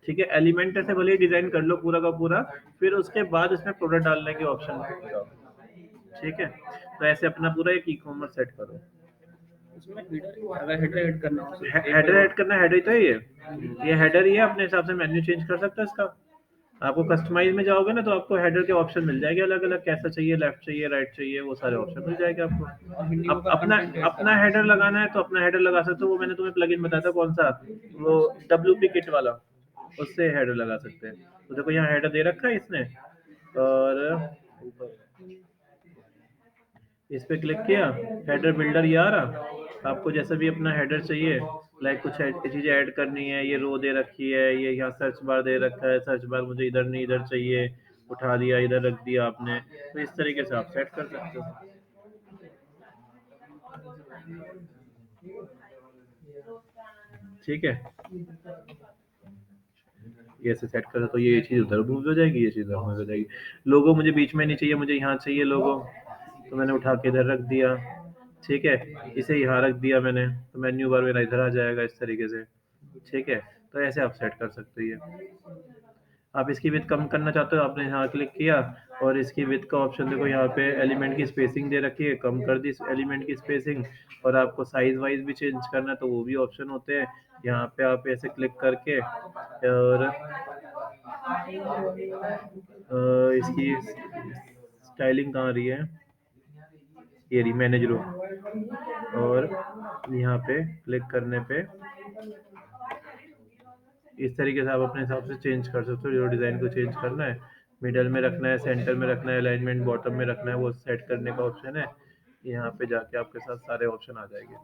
A: ठीक है, एलिमेंटर से भले ही डिजाइन कर लो पूरा का पूरा, फिर उसके बाद इसमें प्रोडक्ट डालने के ऑप्शन जाओ। ठीक है, तो ऐसे अपना पूरा एक ई कॉमर्स सेट करो।
B: उसमें हेडर, अगर हेडर ऐड करना हो सिर्फ एक
A: हेडर
B: बार
A: ऐड करना, हेडर ही तो है ये हेडर ही है। अपने हिसाब से मेन्यू चेंज कर सकते हो इसका। आपको कस्टमाइज में जाओगे ना, तो आपको हेडर के ऑप्शन मिल जाएंगे अलग अलग, कैसा चाहिए, लेफ्ट चाहिए, राइट चाहिए, वो सारे ऑप्शन मिल जाएंगे
B: और
A: आपको।
B: वीडियो का
A: अपना
B: कंटेंट ऐड
A: अपना
B: करना हो।
A: हेडर लगाना है तो अपना हेडर लगा सकते हो। वो मैंने तुम्हें प्लगइन बताया था कौन सा, वो WP किट वाला, उससे हेडर लगा सकते हैं। तो देखो यहाँ हेडर दे रखा है इसने, और ऊपर इस पे क्लिक किया, हेडर बिल्डर ये आ रहा। आपको जैसा भी अपना हेडर चाहिए, लाइक कुछ चीजें ऐड करनी है, ये रो दे रखी है, ये यहाँ सर्च बार दे रखा है, सर्च बार मुझे इधर नहीं इधर चाहिए, उठा दिया इधर रख दिया आपने। तो इस तरीके से आप सेट कर सकते हो। ठीक है, ये ऐसे सेट करो तो ये चीज उधर मूव हो जाएगी, ये चीज उधर मूव हो जाएगी। लोगो मुझे बीच में नहीं चाहिए, मुझे यहाँ चाहिए लोगो, तो मैंने उठा के इधर रख दिया। ठीक है, इसे यहाँ रख दिया मैंने, तो मेन्यू बार मेरा इधर आ जाएगा इस तरीके से, ठीक है। तो ऐसे आप सेट कर सकते हो ये। आप इसकी विड्थ कम करना चाहते हो, आपने यहाँ क्लिक किया और इसकी विड्थ का ऑप्शन देखो, यहाँ पे एलिमेंट की स्पेसिंग दे रखी है, कम कर दी एलिमेंट की स्पेसिंग। और आपको साइज वाइज भी चेंज करना है तो वो भी ऑप्शन होते हैं। यहाँ पे आप ऐसे क्लिक करके और इसकी स्टाइलिंग कहाँ रही है, ये रही मैनेज रूम। और यहाँ पे क्लिक करने पे इस तरीके से आप अपने हिसाब से चेंज कर सकते हो, जो डिज़ाइन को चेंज करना है, मिडल में रखना है, सेंटर में रखना है, अलाइनमेंट बॉटम में रखना है, वो सेट करने का ऑप्शन है। यहाँ पे जाके आपके साथ सारे ऑप्शन आ जाएंगे,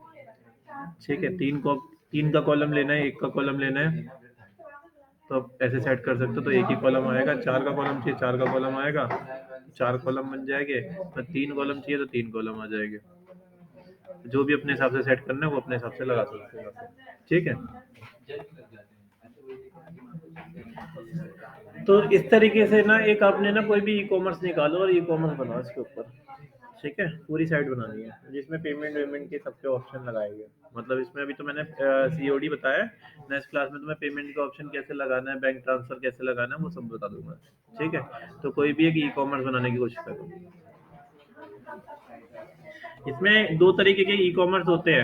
A: ठीक है। तीन का कॉलम लेना है, एक का कॉलम लेना है, तो आप ऐसे सेट कर सकते हो, तो एक ही कॉलम आएगा। चार का कॉलम चाहिए, चार का कॉलम आएगा, चार कॉलम बन जाएंगे। तो तीन कॉलम चाहिए तो तीन कॉलम आ जाएंगे। जो भी अपने हिसाब से सेट करना है वो अपने हिसाब से लगा सकते हो यहाँ पे, ठीक है। तो इस तरीके से ना एक आपने ना कोई भी ई कॉमर्स निकालो और ई कॉमर्स बनाओ इसके ऊपर, ठीक है। पूरी साइट बनानी है जिसमें पेमेंट वेमेंट के सबके ऑप्शन लगाएंगे। मतलब इसमें अभी तो मैंने सीओडी बताया, नेक्स्ट क्लास में तुम्हें पेमेंट का ऑप्शन कैसे लगाना है, बैंक ट्रांसफर कैसे लगाना है, वो सब बता दूंगा, ठीक है। तो कोई भी एक ई कॉमर्स बनाने की कोशिश करो। इसमें दो तरीके के ई कॉमर्स होते हैं।